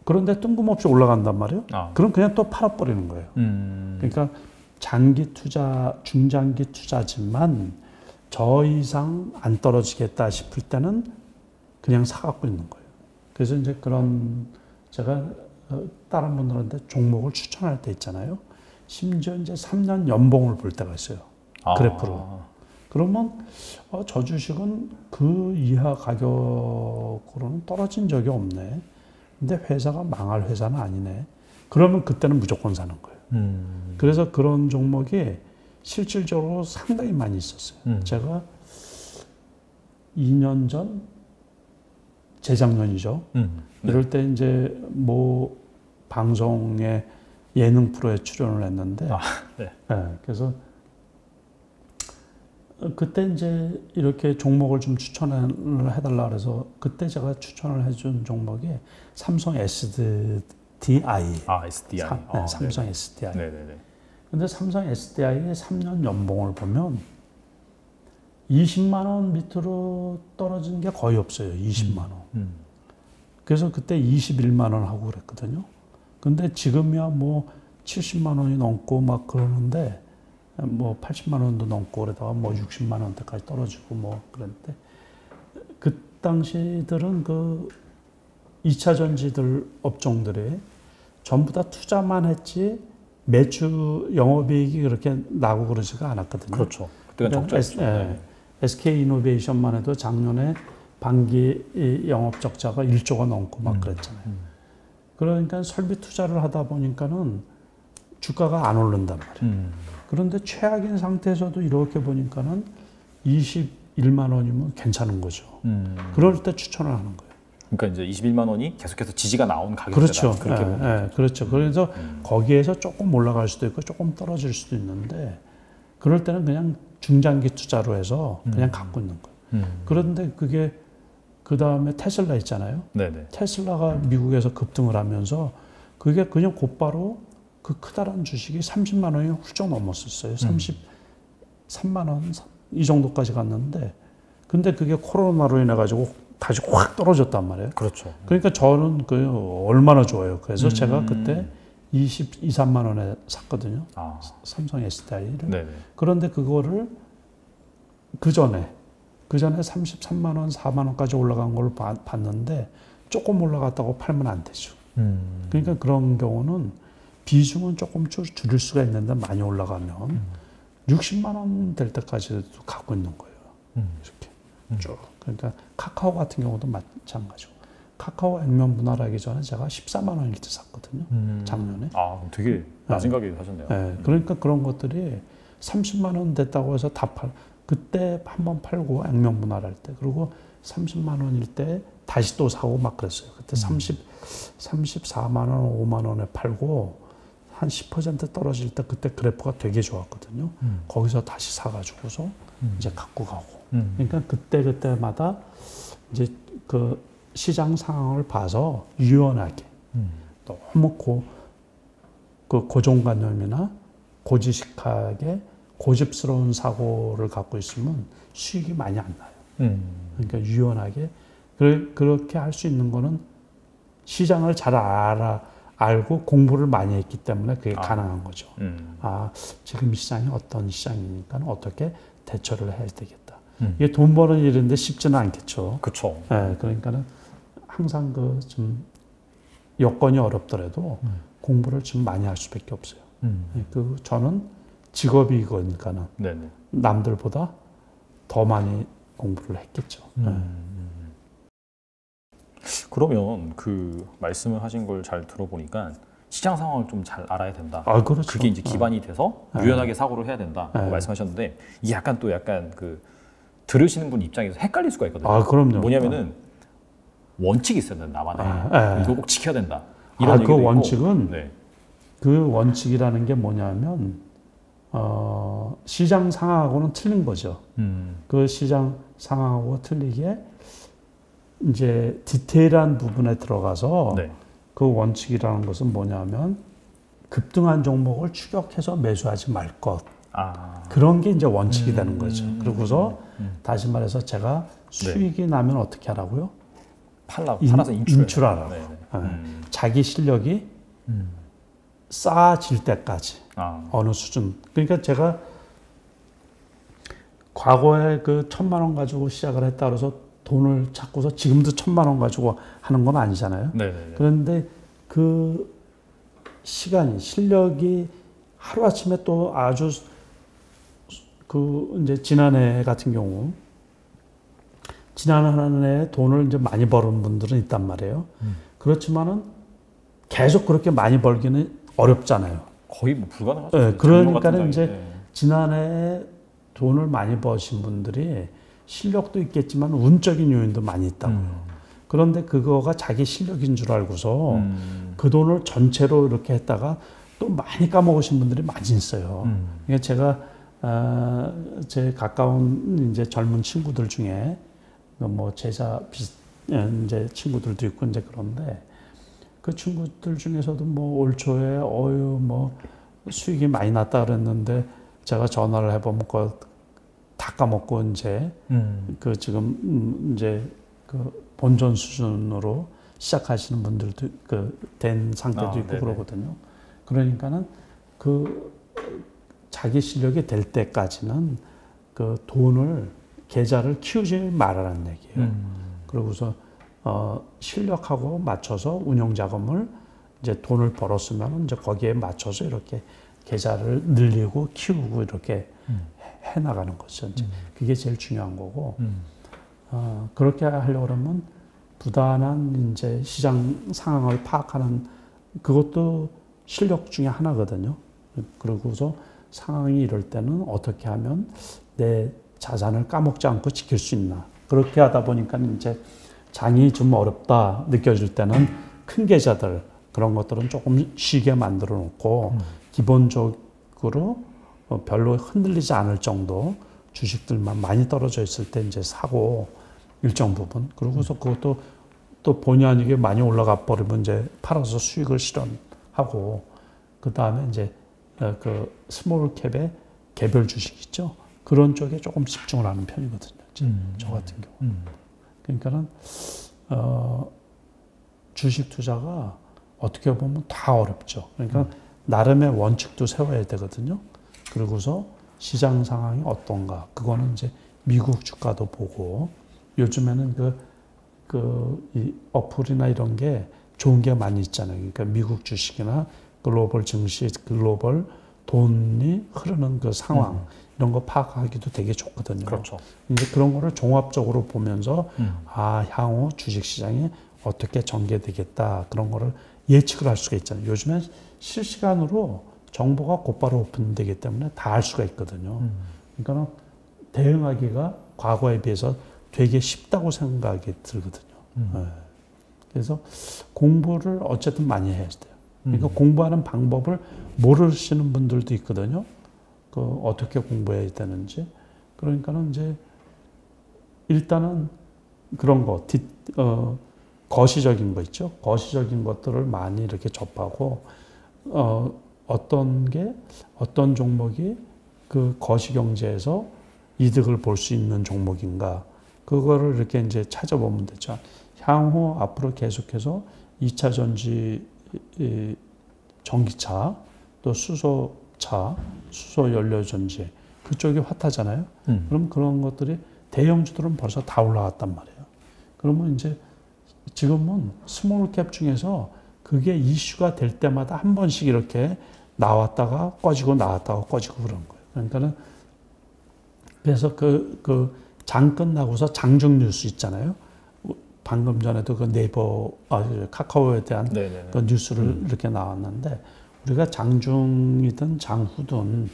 그런데 뜬금없이 올라간단 말이에요. 그럼 그냥 또 팔아버리는 거예요. 그러니까 장기 투자, 중장기 투자지만 저 이상 안 떨어지겠다 싶을 때는 그냥 사갖고 있는 거예요. 그래서 이제 그런 제가 다른 분들한테 종목을 추천할 때 있잖아요. 심지어 이제 3년 연봉을 볼 때가 있어요. 그래프로. 그러면 저 주식은 그 이하 가격으로는 떨어진 적이 없네. 근데 회사가 망할 회사는 아니네. 그러면 그때는 무조건 사는 거예요. 그래서 그런 종목이 실질적으로 상당히 많이 있었어요. 제가 2년 전, 재작년이죠. 이럴 때 이제 뭐 방송에 예능 프로에 출연을 했는데, 그래서 그때 이제 이렇게 종목을 좀 추천을 해달라 그래서 그때 제가 추천을 해준 종목이 삼성 SDI. SDI. 삼성 SDI. 근데 삼성 SDI의 3년 연봉을 보면 20만 원 밑으로 떨어진 게 거의 없어요. 20만 원. 그래서 그때 21만 원 하고 그랬거든요. 근데 지금이야 뭐 70만 원이 넘고 막 그러는데 뭐 80만 원도 넘고 그러다가 뭐 60만 원대까지 떨어지고 뭐 그랬는데 그 당시들은 그 2차 전지들 업종들이 전부 다 투자만 했지 매출 영업이익이 그렇게 나고 그러지가 않았거든요. 그렇죠. 그때가 적자였죠. SK 이노베이션만 해도 작년에 반기 영업 적자가 1조가 넘고 막 그랬잖아요. 그러니까 설비 투자를 하다 보니까는 주가가 안 오른단 말이에요. 그런데 최악인 상태에서도 이렇게 보니까는 21만 원이면 괜찮은 거죠. 그럴 때 추천을 하는 거예요. 그러니까 이제 21만 원이 계속해서 지지가 나온 가격대다. 그렇죠. 그렇게 보면 그렇죠. 그래서 거기에서 조금 올라갈 수도 있고 조금 떨어질 수도 있는데 그럴 때는 그냥 중장기 투자로 해서 그냥 갖고 있는 거예요. 그런데 그게 그 다음에 테슬라 있잖아요. 네네. 테슬라가 미국에서 급등을 하면서 그게 그냥 곧바로 그 크다란 주식이 30만 원이 훌쩍 넘었었어요. 33만 원 이 정도까지 갔는데 근데 그게 코로나로 인해 가지고 다시 확 떨어졌단 말이에요. 그렇죠. 그러니까 저는 그 얼마나 좋아요. 그래서 제가 그때 23만 원에 샀거든요. 삼성 SDI를. 네네. 그런데 그거를 그 전에 33만 원, 4만 원까지 올라간 걸 봤는데 조금 올라갔다고 팔면 안 되죠. 그러니까 그런 경우는 비중은 조금 줄일 수가 있는데 많이 올라가면 60만 원 될 때까지도 갖고 있는 거예요. 이렇게 쭉. 그러니까 카카오 같은 경우도 마찬가지고. 카카오 액면 분할하기 전에 제가 14만 원일 때 샀거든요. 작년에. 되게 낮은 가격에 사셨네요. 네. 그러니까 그런 것들이 30만 원 됐다고 해서 그때 한번 팔고 액면 분할할 때 그리고 30만 원일 때 다시 또 사고 막 그랬어요. 그때 34만 원, 5만 원에 팔고 한 10% 떨어질 때 그때 그래프가 되게 좋았거든요. 거기서 다시 사가지고서 이제 갖고 가고. 그러니까 그때마다 이제 그 시장 상황을 봐서 유연하게 너무 그 고정관념이나 고지식하게 고집스러운 사고를 갖고 있으면 수익이 많이 안 나요. 그러니까 유연하게 그렇게 할 수 있는 거는 시장을 잘 알고 공부를 많이 했기 때문에 그게 가능한 거죠. 지금 시장이 어떤 시장이니까 어떻게 대처를 해야 되겠다. 이게 돈 버는 일인데 쉽지는 않겠죠. 그렇죠. 네, 그러니까는 항상 좀 여건이 어렵더라도 공부를 좀 많이 할 수밖에 없어요. 저는 직업이 이거니까는 남들보다 더 많이 공부를 했겠죠. 그러면 그 말씀을 하신 걸 잘 들어보니까 시장 상황을 좀 잘 알아야 된다. 그렇죠. 그게 이제 기반이 돼서 유연하게 사고를 해야 된다. 말씀하셨는데 이게 약간 그 들으시는 분 입장에서 헷갈릴 수가 있거든요. 그럼요. 뭐냐면은 원칙이 있어야 된다. 나만의. 이거 꼭 지켜야 된다. 이런 그 원칙은 있고. 그 원칙이라는 게 뭐냐면 시장 상황하고는 틀린 거죠. 그 시장 상황하고 틀리게 이제 디테일한 부분에 들어가서 그 원칙이라는 것은 뭐냐면 급등한 종목을 추격해서 매수하지 말 것. 그런 게 이제 원칙이 되는 거죠. 그러고서 다시 말해서 제가 수익이 나면 어떻게 하라고요? 팔아서 인출하라고. 자기 실력이 쌓아질 때까지 어느 수준. 그러니까 제가 과거에 그 1,000만 원 가지고 시작을 했다 그래서 돈을 찾고서 지금도 1,000만 원 가지고 하는 건 아니잖아요. 그런데 그 시간이 실력이 하루아침에 또 아주 이제 지난해 같은 경우 지난 한 해에 돈을 이제 많이 버는 분들은 있단 말이에요. 그렇지만은 계속 그렇게 많이 벌기는 어렵잖아요. 거의 뭐 불가능하죠. 그러니까는 이제 지난해 돈을 많이 버신 분들이 실력도 있겠지만 운적인 요인도 많이 있다고요. 그런데 그거가 자기 실력인 줄 알고서 그 돈을 전체로 이렇게 했다가 또 많이 까먹으신 분들이 많이 있어요. 그러니까 제가 제 가까운 이제 젊은 친구들 중에 뭐 제자 이제 친구들도 있고 이제 그런데 그 친구들 중에서도 뭐 올 초에 뭐 수익이 많이 났다 그랬는데 제가 전화를 해보면 그거 다 까먹고 이제 그 지금 이제 그 본전 수준으로 시작하시는 분들도 된 상태도 있고 그러거든요. 그러니까는 그 자기 실력이 될 때까지는 그 돈을 계좌를 키우지 말라는 얘기예요. 그러고서 실력하고 맞춰서 운용 자금을 이제 돈을 벌었으면 이제 거기에 맞춰서 이렇게 계좌를 늘리고 키우고 이렇게 해 나가는 거죠. 이제 그게 제일 중요한 거고 그렇게 하려고 그러면 부단한 이제 시장 상황을 파악하는 그것도 실력 중에 하나거든요. 그러고서 상황이 이럴 때는 어떻게 하면 내 자산을 까먹지 않고 지킬 수 있나. 그렇게 하다 보니까 이제 장이 좀 어렵다 느껴질 때는 큰 계좌들 그런 것들은 조금 쉬게 만들어 놓고 기본적으로 별로 흔들리지 않을 정도 주식들만 많이 떨어져 있을 때 이제 사고 일정 부분 그러고서 그것도 또 본의 아니게 많이 올라가 버리면 이제 팔아서 수익을 실현하고 그 다음에 이제 그 스몰 캡의 개별 주식 있죠 그런 쪽에 조금 집중을 하는 편이거든요. 저 같은 경우. 그러니까는 주식 투자가 어떻게 보면 다 어렵죠. 그러니까 나름의 원칙도 세워야 되거든요. 그러고서 시장 상황이 어떤가 그거는 이제 미국 주가도 보고 요즘에는 이 어플이나 이런 게 좋은 게 많이 있잖아요. 그러니까 미국 주식이나 글로벌 증시, 글로벌 돈이 흐르는 그 상황 이런 거 파악하기도 되게 좋거든요. 그렇죠. 이제 그런 거를 종합적으로 보면서 향후 주식 시장이 어떻게 전개되겠다 그런 거를 예측을 할 수가 있잖아요. 요즘엔 실시간으로 정보가 곧바로 오픈되기 때문에 다 알 수가 있거든요. 그러니까 대응하기가 과거에 비해서 되게 쉽다고 생각이 들거든요. 네. 그래서 공부를 어쨌든 많이 해야 돼요. 그러니까 공부하는 방법을 모르시는 분들도 있거든요. 어떻게 공부해야 되는지. 그러니까는 이제 일단은 그런 거, 거시적인 거 있죠. 거시적인 것들을 많이 이렇게 접하고, 어떤 종목이 그 거시경제에서 이득을 볼 수 있는 종목인가. 그거를 이렇게 이제 찾아보면 되죠. 향후 앞으로 계속해서 2차 전지, 전기차, 또 수소차, 수소연료전지, 그쪽이 핫하잖아요. 그럼 그런 것들이 대형주들은 벌써 다 올라갔단 말이에요. 그러면 이제 지금은 스몰캡 중에서 그게 이슈가 될 때마다 한 번씩 이렇게 나왔다가 꺼지고 나왔다가 꺼지고 그런 거예요. 그러니까는 그래서 장 끝나고서 장중 뉴스 있잖아요. 방금 전에도 그 네이버, 카카오에 대한 그 뉴스를 이렇게 나왔는데 우리가 장중이든 장후든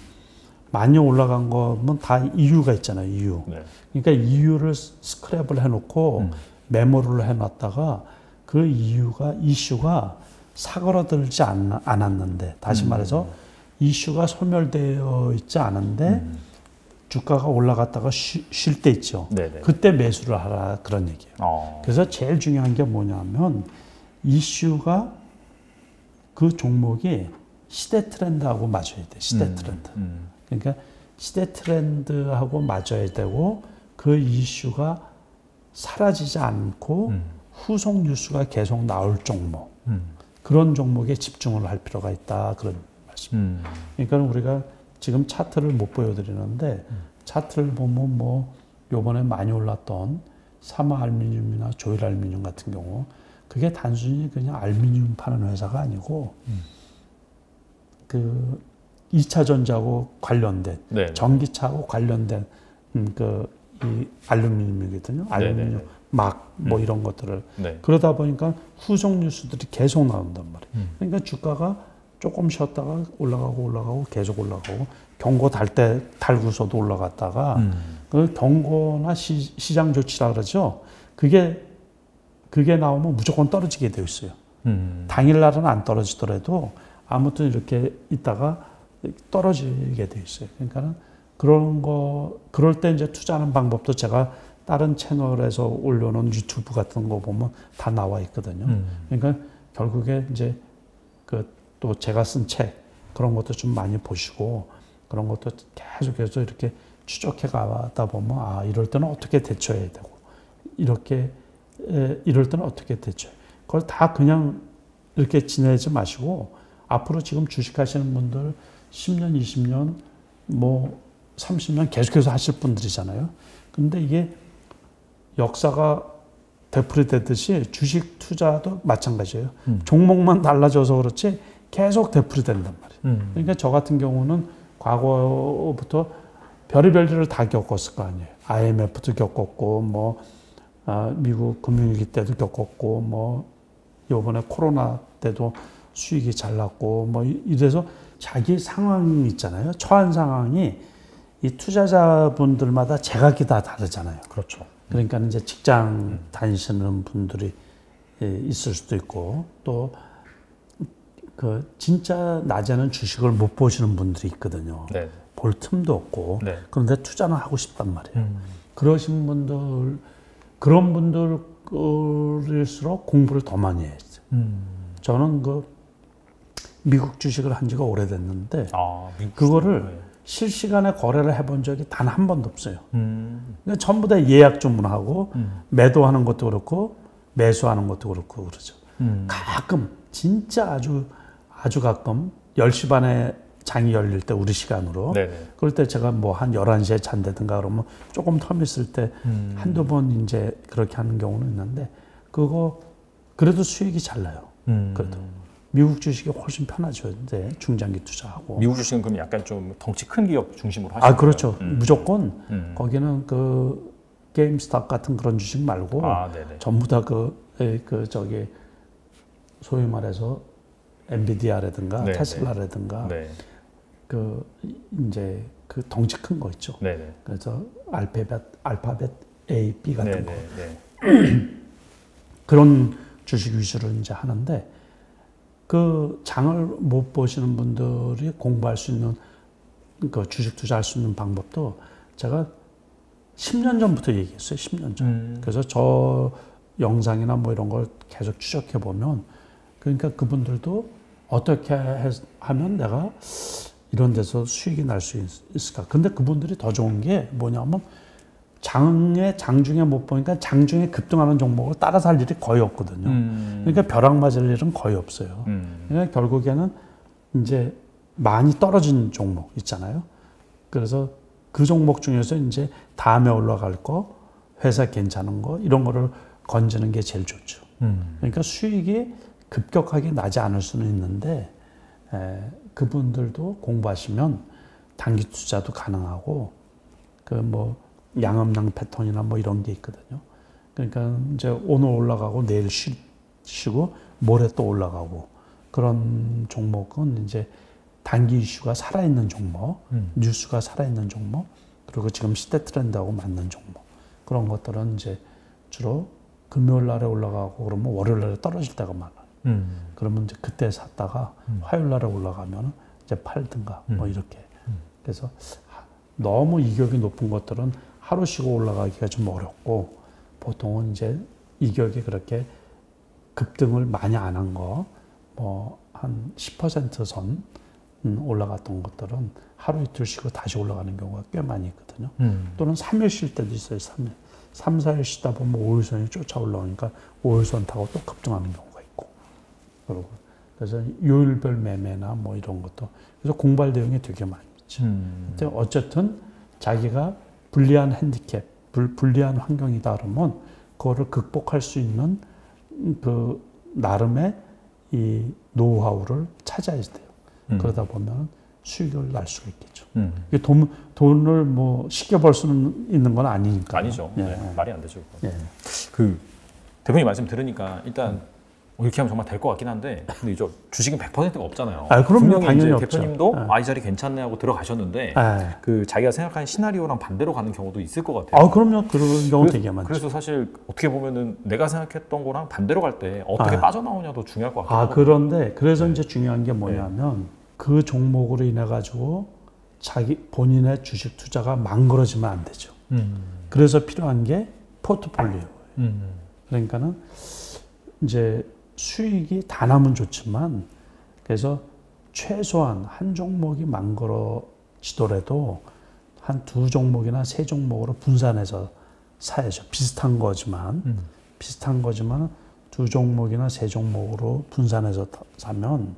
많이 올라간 거면 다 이유가 있잖아요. 이유. 네. 그러니까 이유를 스크랩을 해놓고 메모를 해놨다가 그 이슈가 사그러들지 않았는데 다시 말해서 이슈가 소멸되어 있지 않은데 주가가 올라갔다가 쉴 때 있죠. 네네. 그때 매수를 하라 그런 얘기예요. 그래서 제일 중요한 게 뭐냐면 이슈가 그 종목이 시대 트렌드하고 맞아야 돼. 시대 트렌드. 그러니까 시대 트렌드하고 맞아야 되고 그 이슈가 사라지지 않고 후속 뉴스가 계속 나올 종목. 그런 종목에 집중을 할 필요가 있다. 그런 말씀입니다. 그러니까 우리가 지금 차트를 못 보여드리는데 차트를 보면 뭐 요번에 많이 올랐던 사마알루미늄이나 조일알루미늄 같은 경우 그게 단순히 그냥 알루미늄 파는 회사가 아니고 그 2차 전지하고 관련된 네네. 전기차하고 관련된 이 알루미늄이거든요. 알루미늄 막 뭐 이런 것들을 그러다 보니까 후속 뉴스들이 계속 나온단 말이에요. 그러니까 주가가 조금 쉬었다가 올라가고 계속 올라가고 경고 달고서도 올라갔다가 그 경고나 시장 조치라 그러죠. 그게 나오면 무조건 떨어지게 되어 있어요. 당일날은 안 떨어지더라도 아무튼 이렇게 있다가 떨어지게 되어 있어요. 그러니까는 그럴 때 이제 투자하는 방법도 제가 다른 채널에서 올려놓은 유튜브 같은 거 보면 다 나와 있거든요. 그러니까 결국에 이제 또 제가 쓴 책 그런 것도 좀 많이 보시고 그런 것도 계속해서 이렇게 추적해 가다 보면 이럴 때는 어떻게 대처해야 되고 이럴 때는 어떻게 대처해. 그걸 다 그냥 이렇게 지내지 마시고 앞으로 지금 주식하시는 분들 10년, 20년, 뭐 30년 계속해서 하실 분들이잖아요. 근데 이게 역사가 되풀이되듯이 주식 투자도 마찬가지예요. 종목만 달라져서 그렇지 계속 되풀이된단 말이에요. 그러니까 저 같은 경우는 과거부터 별의별 일을 다 겪었을 거 아니에요. IMF도 겪었고, 뭐 미국 금융위기 때도 겪었고, 뭐 이번에 코로나 때도 수익이 잘 났고, 뭐 이래서 자기 상황이 있잖아요. 처한 상황이 이 투자자분들마다 제각기 다 다르잖아요. 그렇죠. 그러니까 이제 직장 다니시는 분들이 있을 수도 있고, 또 그 진짜 낮에는 주식을 못 보시는 분들이 있거든요. 네. 볼 틈도 없고, 네. 그런데 투자는 하고 싶단 말이에요. 그러신 분들, 그런 분들일수록 공부를 더 많이 해야죠. 저는 그 미국 주식을 한 지가 오래됐는데, 그거를 네. 실시간에 거래를 해본 적이 단 한 번도 없어요. 그러니까 전부 다 예약 주문하고, 매도하는 것도 그렇고, 매수하는 것도 그렇고 그러죠. 가끔, 진짜 아주 가끔 10시 반에 장이 열릴 때 우리 시간으로 네네. 그럴 때 제가 뭐 한 11시에 잔다든가 그러면 조금 텀 있을 때 한두 번 이제 그렇게 하는 경우는 있는데 그거 그래도 수익이 잘 나요. 그래도 미국 주식이 훨씬 편하죠. 이제 중장기 투자하고. 미국 주식은 그럼 약간 좀 덩치 큰 기업 중심으로 하시는 거예요? 그렇죠. 무조건 거기는 그 게임스탑 같은 그런 주식 말고 전부 다 저기 소위 말해서 엔비디아라든가 네네. 테슬라라든가 네. 그 이제 그 덩치 큰 거 있죠. 네네. 그래서 알파벳 A, B 같은 거 네네. 그런 주식 위주로 이제 하는데 그 장을 못 보시는 분들이 공부할 수 있는 그 주식 투자할 수 있는 방법도 제가 10년 전부터 얘기했어요. 10년 전. 그래서 저 영상이나 뭐 이런 걸 계속 추적해 보면 그러니까 그분들도 어떻게 하면 내가 이런 데서 수익이 날 수 있을까? 근데 그분들이 더 좋은 게 뭐냐면 장중에 못 보니까 장중에 급등하는 종목을 따라서 할 일이 거의 없거든요. 그러니까 벼락 맞을 일은 거의 없어요. 그러니까 결국에는 이제 많이 떨어진 종목 있잖아요. 그래서 그 종목 중에서 이제 다음에 올라갈 거, 회사 괜찮은 거 이런 거를 건지는 게 제일 좋죠. 그러니까 수익이 급격하게 나지 않을 수는 있는데 그분들도 공부하시면 단기 투자도 가능하고 그 뭐 양음양 패턴이나 뭐 이런 게 있거든요. 그러니까 이제 오늘 올라가고 내일 쉬고 모레 또 올라가고 그런 종목은 이제 단기 이슈가 살아있는 종목, 뉴스가 살아있는 종목, 그리고 지금 시대 트렌드하고 맞는 종목 그런 것들은 이제 주로 금요일 날에 올라가고 그러면 월요일 날에 떨어질 때가 많아요. 그러면 이제 그때 샀다가 화요일 날에 올라가면 이제 팔든가 뭐 이렇게. 그래서 너무 이격이 높은 것들은 하루 쉬고 올라가기가 좀 어렵고 보통은 이제 이격이 그렇게 급등을 많이 안 한 거, 뭐 한 10% 선 올라갔던 것들은 하루 이틀 쉬고 다시 올라가는 경우가 꽤 많이 있거든요. 또는 3일 쉴 때도 있어요. 3, 4일 쉬다 보면 5일선이 쫓아 올라오니까 5일선 타고 또 급등하는 경우가 있고. 그래서 요일별 매매나 뭐 이런 것도 그래서 공부할 내용이 되게 많이 있죠. 근데 어쨌든 자기가 불리한 핸디캡, 불리한 환경이다 그러면 그거를 극복할 수 있는 그 나름의 이 노하우를 찾아야 돼요. 그러다 보면 수익을 날 수가 있겠죠. 이게 돈을 뭐 쉽게 벌 수는 있는 건 아니니까. 아니죠. 네, 말이 안 되죠. 그 대표님 말씀 들으니까 일단 이렇게 하면 정말 될 것 같긴 한데 근데 이제 주식은 100%가 없잖아요. 그럼 분명히 당연히 이제 없죠. 대표님도 이 자리 괜찮네 하고 들어가셨는데 그 자기가 생각하는 시나리오랑 반대로 가는 경우도 있을 것 같아요. 그럼요. 그런 경우 되게 많죠. 그래서 사실 어떻게 보면은 내가 생각했던 거랑 반대로 갈 때 어떻게 빠져나오냐도 중요할 것 같아요. 그런데 그래서 이제 중요한 게 뭐냐면 그 종목으로 인해 가지고 본인의 주식 투자가 망가지면 안 되죠. 그래서 필요한 게 포트폴리오예요. 그러니까는 이제 수익이 다 나면 좋지만 그래서 최소한 한 종목이 망가지더라도 한 2종목이나 3종목으로 분산해서 사야죠. 비슷한 거지만 2종목이나 3종목으로 분산해서 사면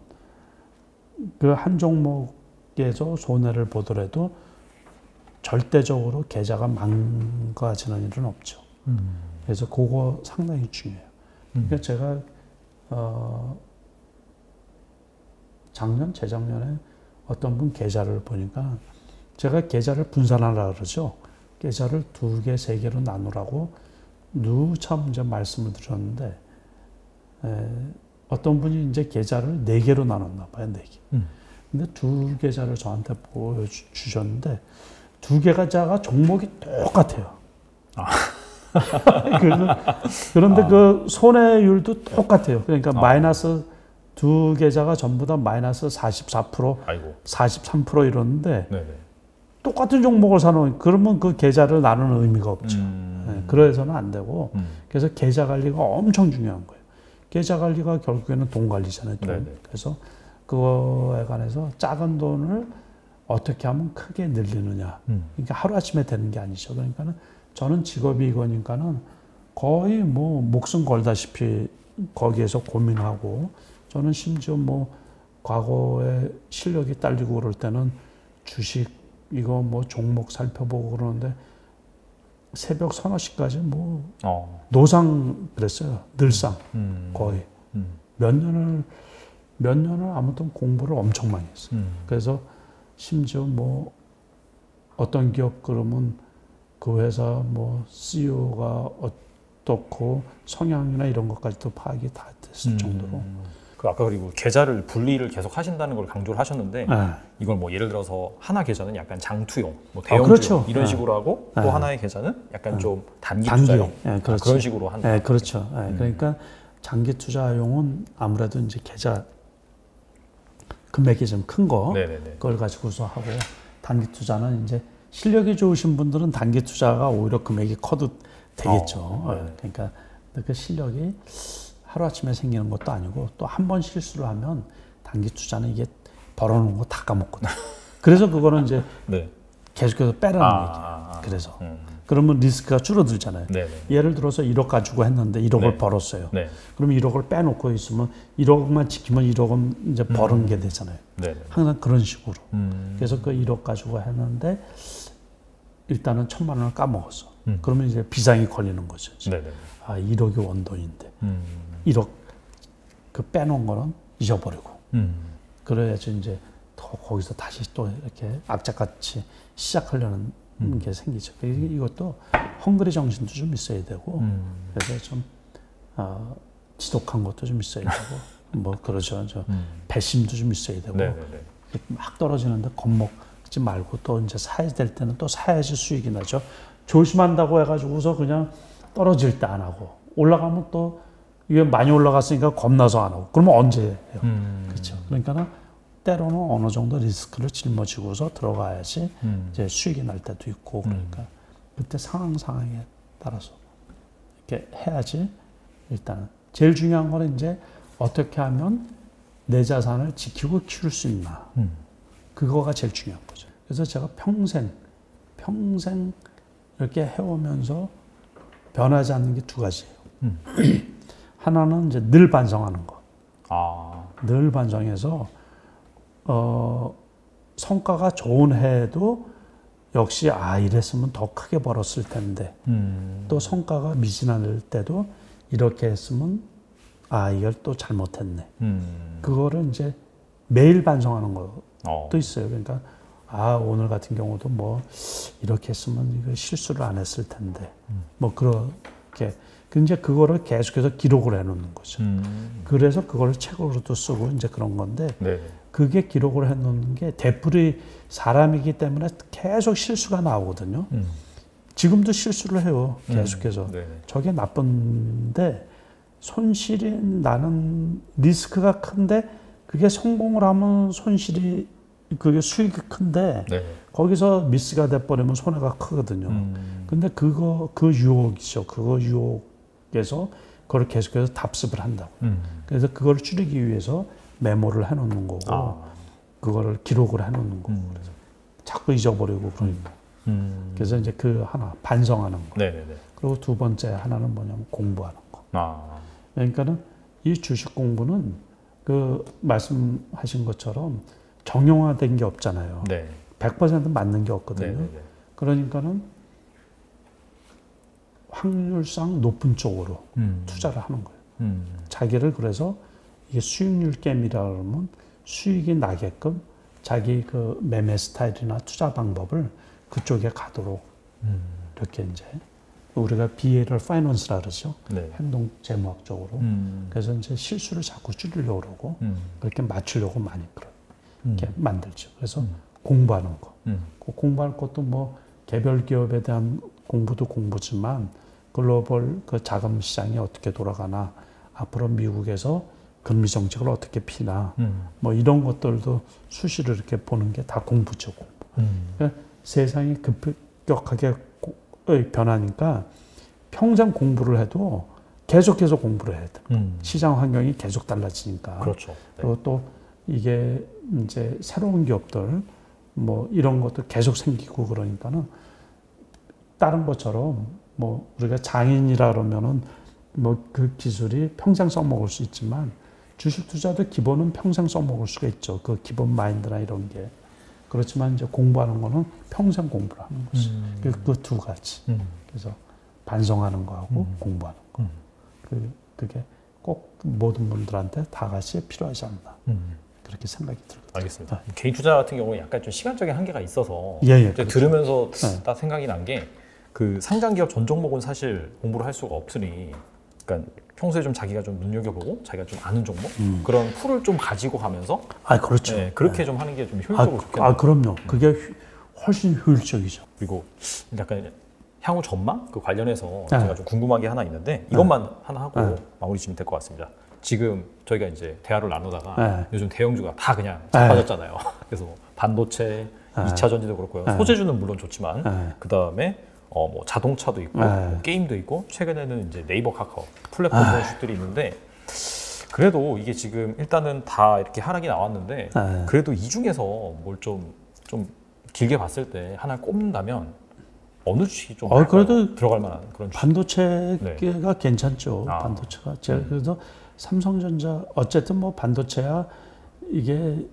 그 한 종목에서 손해를 보더라도 절대적으로 계좌가 망가지는 일은 없죠. 그래서 그거 상당히 중요해요. 그러니까 제가 작년, 재작년에 어떤 분 계좌를 보니까 제가 계좌를 분산하라 그러죠. 계좌를 2개, 3개로 나누라고 누참 이제 말씀을 드렸는데 어떤 분이 이제 계좌를 4개로 나눴나 봐요, 4개. 근데 2계좌를 저한테 보여주셨는데 2계좌가 종목이 똑같아요. 그런데 그 손해율도 똑같아요. 그러니까 마이너스 2계좌가 전부 다 마이너스 44%, 아이고. 43% 이러는데 네네. 똑같은 종목을 사놓으면 그러면 그 계좌를 나누는 의미가 없죠. 네, 그래서는 안 되고 그래서 계좌 관리가 엄청 중요한 거예요. 계좌 관리가 결국에는 돈 관리잖아요. 돈. 네네. 그래서 그거에 관해서 작은 돈을 어떻게 하면 크게 늘리느냐. 그러니까 하루아침에 되는 게 아니죠. 그러니까는 저는 직업이 이거니까는 거의 뭐 목숨 걸다시피 거기에서 고민하고 저는 심지어 뭐 과거에 실력이 딸리고 그럴 때는 주식 이거 뭐 종목 살펴보고 그러는데 새벽 3~4시까지 뭐 노상 그랬어요. 늘상 거의 몇 년을 아무튼 공부를 엄청 많이 했어요. 그래서 심지어 뭐 어떤 기업 그러면 그 회사 뭐 CEO가 어떻고 성향이나 이런 것까지도 파악이 다 됐을 정도로. 그 아까 그리고 계좌를 분리를 계속 하신다는 걸 강조를 하셨는데 이걸 뭐 예를 들어서 하나 계좌는 약간 장투용, 뭐 대형주용 그렇죠. 이런 식으로 하고 또 하나의 계좌는 약간 좀 단기 투자용 그런 식으로 한다. 네, 그렇죠. 그러니까 장기 투자용은 아무래도 이제 계좌 금액이 좀 큰 거 그걸 가지고서 하고 단기 투자는 이제 실력이 좋으신 분들은 단기 투자가 오히려 금액이 커도 되겠죠. 그러니까 그 실력이 하루아침에 생기는 것도 아니고 또 한 번 실수를 하면 단기 투자는 이게 벌어놓은 거 다 까먹거든요. 그래서 그거는 이제 계속해서 빼라는 얘기예요. 그래서 그러면 리스크가 줄어들잖아요. 예를 들어서 1억 가지고 했는데 1억을 벌었어요. 그러면 1억을 빼놓고 있으면 1억만 지키면 1억은 이제 벌은 게 되잖아요. 항상 그런 식으로. 그래서 그 1억 가지고 했는데 일단은 1,000만 원을 까먹었어. 그러면 이제 비상이 걸리는 거죠. 1억이 원돈인데 1억 그 빼놓은 거는 잊어버리고 그래야지 이제 더 거기서 다시 또 이렇게 악착같이 시작하려는 게 생기죠. 이것도 헝그리 정신도 좀 있어야 되고 그래서 좀 지독한 것도 좀 있어야 되고 뭐 그러죠. 배심도 좀 있어야 되고 막 떨어지는데 겁먹지 말고 또 이제 사야 될 때는 또 사야지 수익이 나죠. 조심한다고 해가지고서 그냥 떨어질 때 안 하고 올라가면 또 이게 많이 올라갔으니까 겁나서 안 하고 그러면 언제 해요? 그렇죠. 그러니까 때로는 어느 정도 리스크를 짊어지고서 들어가야지 이제 수익이 날 때도 있고 그러니까 그때 상황에 따라서 이렇게 해야지. 일단 제일 중요한 거는 이제 어떻게 하면 내 자산을 지키고 키울 수 있나 그거가 제일 중요한 거죠. 그래서 제가 평생 이렇게 해오면서 변하지 않는 게 2가지예요. 하나는 이제 늘 반성하는 거. 늘 반성해서 성과가 좋은 해에도 역시 이랬으면 더 크게 벌었을 텐데 또 성과가 미진할 때도 이렇게 했으면 이걸 또 잘못했네. 그거를 이제 매일 반성하는 것도 있어요. 그러니까 오늘 같은 경우도 뭐 이렇게 했으면 이거 실수를 안 했을 텐데 뭐 그렇게 이제 그거를 계속해서 기록을 해놓는 거죠. 그래서 그걸 책으로도 쓰고 이제 그런 건데 그게 기록을 해놓는 게 되풀이 사람이기 때문에 계속 실수가 나오거든요. 지금도 실수를 해요. 계속해서. 저게 나쁜데 손실이 나는 리스크가 큰데 그게 성공을 하면 그게 수익이 큰데 거기서 미스가 돼버리면 손해가 크거든요. 근데 그 유혹이죠. 그거 유혹에서 그걸 계속해서 답습을 한다고. 그래서 그걸 줄이기 위해서 메모를 해놓는 거고 그거를 기록을 해놓는 거고 그래서 자꾸 잊어버리고 그러니까. 그래서 이제 그 하나 반성하는 거. 그리고 2번째 하나는 뭐냐면 공부하는 거. 그러니까는 이 주식 공부는 그 말씀하신 것처럼 정형화된 게 없잖아요. 네. 100% 맞는 게 없거든요. 네네네. 그러니까는 확률상 높은 쪽으로 투자를 하는 거예요. 자기를 그래서 이게 수익률 게임이라 그러면 수익이 나게끔 자기 그 매매 스타일이나 투자 방법을 그쪽에 가도록 이렇게 이제 우리가 behavioral finance라 그러죠. 네. 행동 재무학적으로. 그래서 이제 실수를 자꾸 줄이려고 그러고 그렇게 맞추려고 많이 그렇게 만들죠. 그래서 공부하는 거. 그 공부할 것도 뭐 개별 기업에 대한 공부도 공부지만 글로벌 그 자금 시장이 어떻게 돌아가나 앞으로 미국에서 금리 정책을 어떻게 피나 뭐 이런 것들도 수시로 이렇게 보는 게 다 공부죠. 공부. 그러니까 세상이 급격하게 변하니까 평생 공부를 해도 계속해서 공부를 해야 돼. 시장 환경이 계속 달라지니까. 그렇죠. 네. 그리고 또 이게 이제 새로운 기업들 뭐 이런 것도 계속 생기고 그러니까는 다른 것처럼 뭐 우리가 장인이라 그러면은 뭐 그 기술이 평생 써먹을 수 있지만 주식 투자도 기본은 평생 써먹을 수가 있죠. 그 기본 마인드나 이런 게. 그렇지만 이제 공부하는 거는 평생 공부를 하는 거지. 그 두 가지. 그래서 반성하는 거하고 공부하는 거. 그게 꼭 모든 분들한테 다 같이 필요하지 않나. 그렇게 생각이 들거든요. 알겠습니다. 개인 투자 같은 경우는 약간 좀 시간적인 한계가 있어서 예, 그렇죠. 들으면서 딱 생각이 난 게 그 상장 기업 전 종목은 사실 공부를 할 수가 없으니 그러니까 평소에 좀 자기가 좀 눈여겨보고 자기가 좀 아는 종목 그런 풀을 좀 가지고 가면서 그렇죠. 네, 그렇게 좀 하는 게 좀 효율적으로 좋겠네요. 그럼요. 그게 훨씬 효율적이죠. 그리고 약간 향후 전망 그 관련해서 제가 좀 궁금한 게 하나 있는데 이것만 하나 하고 마무리 지으면 될 것 같습니다. 지금 저희가 이제 대화를 나누다가 요즘 대형주가 다 그냥 빠졌잖아요. 그래서 반도체, 2차 전지도 그렇고요. 소재주는 물론 좋지만 그 다음에 뭐 자동차도 있고 뭐 게임도 있고 최근에는 이제 네이버 카카오 플랫폼 주식들이 있는데 그래도 이게 지금 일단은 다 이렇게 하락이 나왔는데 그래도 이 중에서 뭘 좀 길게 봤을 때 하나를 꼽는다면 어느 주식이 좀 그래도 들어갈 만한 그런 주식? 반도체가 괜찮죠. 반도체가 제가 그래서 삼성전자 어쨌든 뭐 반도체야 이게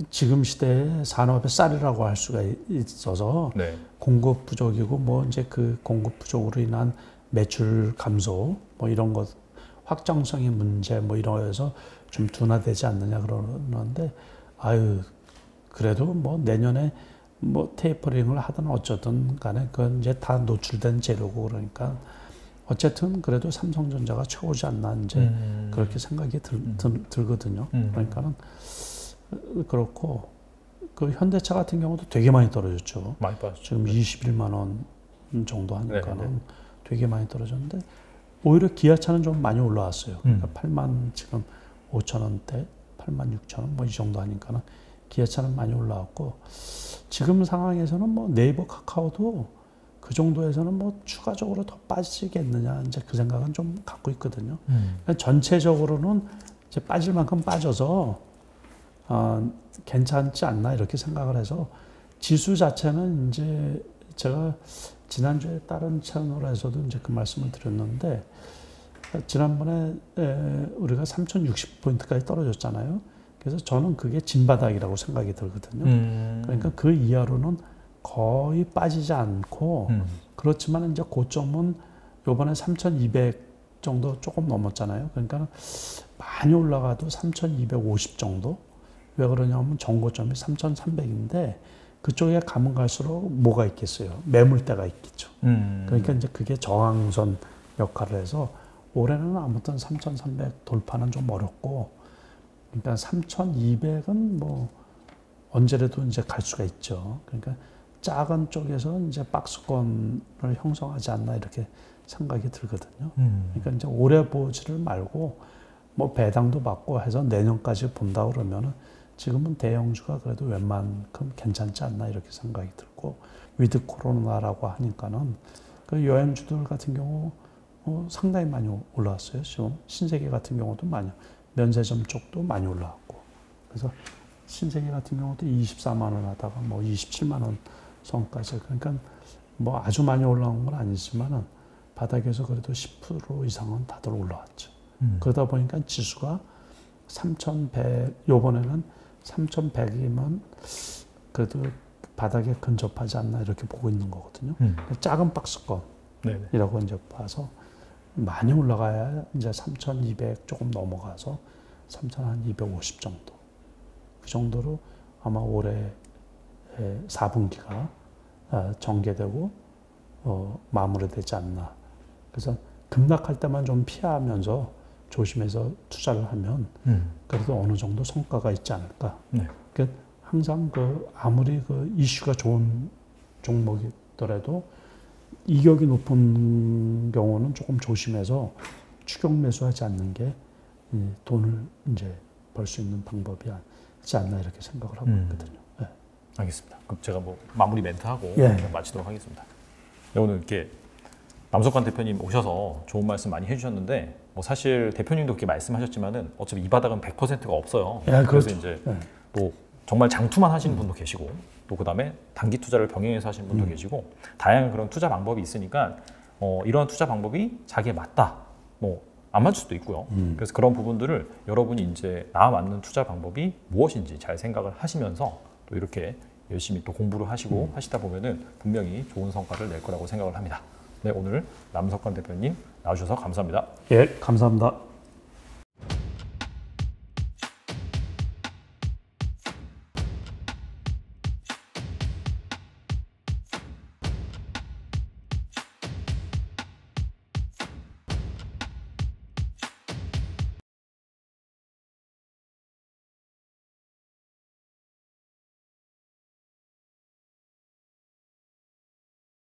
지금 시대의 산업의 쌀이라고 할 수가 있어서 공급 부족이고 뭐 이제 그 공급 부족으로 인한 매출 감소 뭐 이런 것 확정성의 문제 뭐 이런 거에서 좀 둔화되지 않느냐 그러는데 그래도 뭐 내년에 뭐 테이퍼링을 하든 어쩌든 간에 그건 이제 다 노출된 재료고 그러니까 어쨌든 그래도 삼성전자가 최고지 않나 이제 그렇게 생각이 들거든요. 그러니까는 그렇고 그 현대차 같은 경우도 되게 많이 떨어졌죠. 많이 빠졌죠. 지금 21만 원 정도 하니까는 되게 많이 떨어졌는데 오히려 기아차는 좀 많이 올라왔어요. 그러니까 8만 지금 5천 원대, 8만 6천 원 뭐 이 정도 하니까는 기아차는 많이 올라왔고 지금 상황에서는 뭐 네이버 카카오도 그 정도에서는 뭐 추가적으로 더 빠지겠느냐 이제 그 생각은 좀 갖고 있거든요. 그러니까 전체적으로는 이제 빠질 만큼 빠져서 괜찮지 않나 이렇게 생각을 해서 지수 자체는 이제 제가 지난주에 다른 채널에서도 이제 그 말씀을 드렸는데 지난번에 우리가 3060포인트까지 떨어졌잖아요. 그래서 저는 그게 진바닥이라고 생각이 들거든요. 그러니까 그 이하로는 거의 빠지지 않고 그렇지만 이제 고점은 요번에 3200 정도 조금 넘었잖아요. 그러니까 많이 올라가도 3250 정도. 왜 그러냐면 정고점이 3300인데 그쪽에 가면 갈수록 뭐가 있겠어요? 매물대가 있겠죠. 그러니까 이제 그게 저항선 역할을 해서 올해는 아무튼 3300 돌파는 좀 어렵고 그러니까 3200은 뭐 언제라도 이제 갈 수가 있죠. 그러니까 작은 쪽에서 이제 박스권을 형성하지 않나 이렇게 생각이 들거든요. 그러니까 이제 오래 보지를 말고 뭐 배당도 받고 해서 내년까지 본다 그러면은 지금은 대형주가 그래도 웬만큼 괜찮지 않나 이렇게 생각이 들고 위드 코로나라고 하니까는 그 여행주들 같은 경우 상당히 많이 올라왔어요. 지금 신세계 같은 경우도 많이 면세점 쪽도 많이 올라왔고 그래서 신세계 같은 경우도 24만 원 하다가 뭐 27만 원 선까지 그러니까 뭐 아주 많이 올라온 건 아니지만은 바닥에서 그래도 10% 이상은 다들 올라왔죠. 그러다 보니까 지수가 3,100 요번에는 3,100이면 그래도 바닥에 근접하지 않나 이렇게 보고 있는 거거든요. 작은 박스권이라고 이제 봐서 많이 올라가야 이제 3,200 조금 넘어가서 3,250 정도. 그 정도로 아마 올해 4분기가 전개되고 마무리되지 않나. 그래서 급락할 때만 좀 피하면서 조심해서 투자를 하면 그래도 어느 정도 성과가 있지 않을까. 네. 그러니까 항상 아무리 이슈가 좋은 종목이더라도 이격이 높은 경우는 조금 조심해서 추격 매수하지 않는 게 돈을 이제 벌 수 있는 방법이지 않나 이렇게 생각을 하고 있거든요. 네. 알겠습니다. 그럼 제가 뭐 마무리 멘트하고 마치도록 하겠습니다. 오늘 이렇게 남석관 대표님 오셔서 좋은 말씀 많이 해주셨는데 뭐 사실 대표님도 그렇게 말씀하셨지만은 어차피 이 바닥은 100%가 없어요. 그렇죠. 그래서 이제 또 정말 장투만 하시는 분도 계시고 또 그다음에 단기 투자를 병행해서 하시는 분도 계시고 다양한 그런 투자 방법이 있으니까 이러한 투자 방법이 자기에 맞다 뭐 안 맞을 수도 있고요. 그래서 그런 부분들을 여러분이 이제 나와 맞는 투자 방법이 무엇인지 잘 생각을 하시면서 또 이렇게 열심히 또 공부를 하시고 하시다 보면은 분명히 좋은 성과를 낼 거라고 생각을 합니다. 네, 오늘 남석관 대표님 나와주셔서 감사합니다. 예, 감사합니다.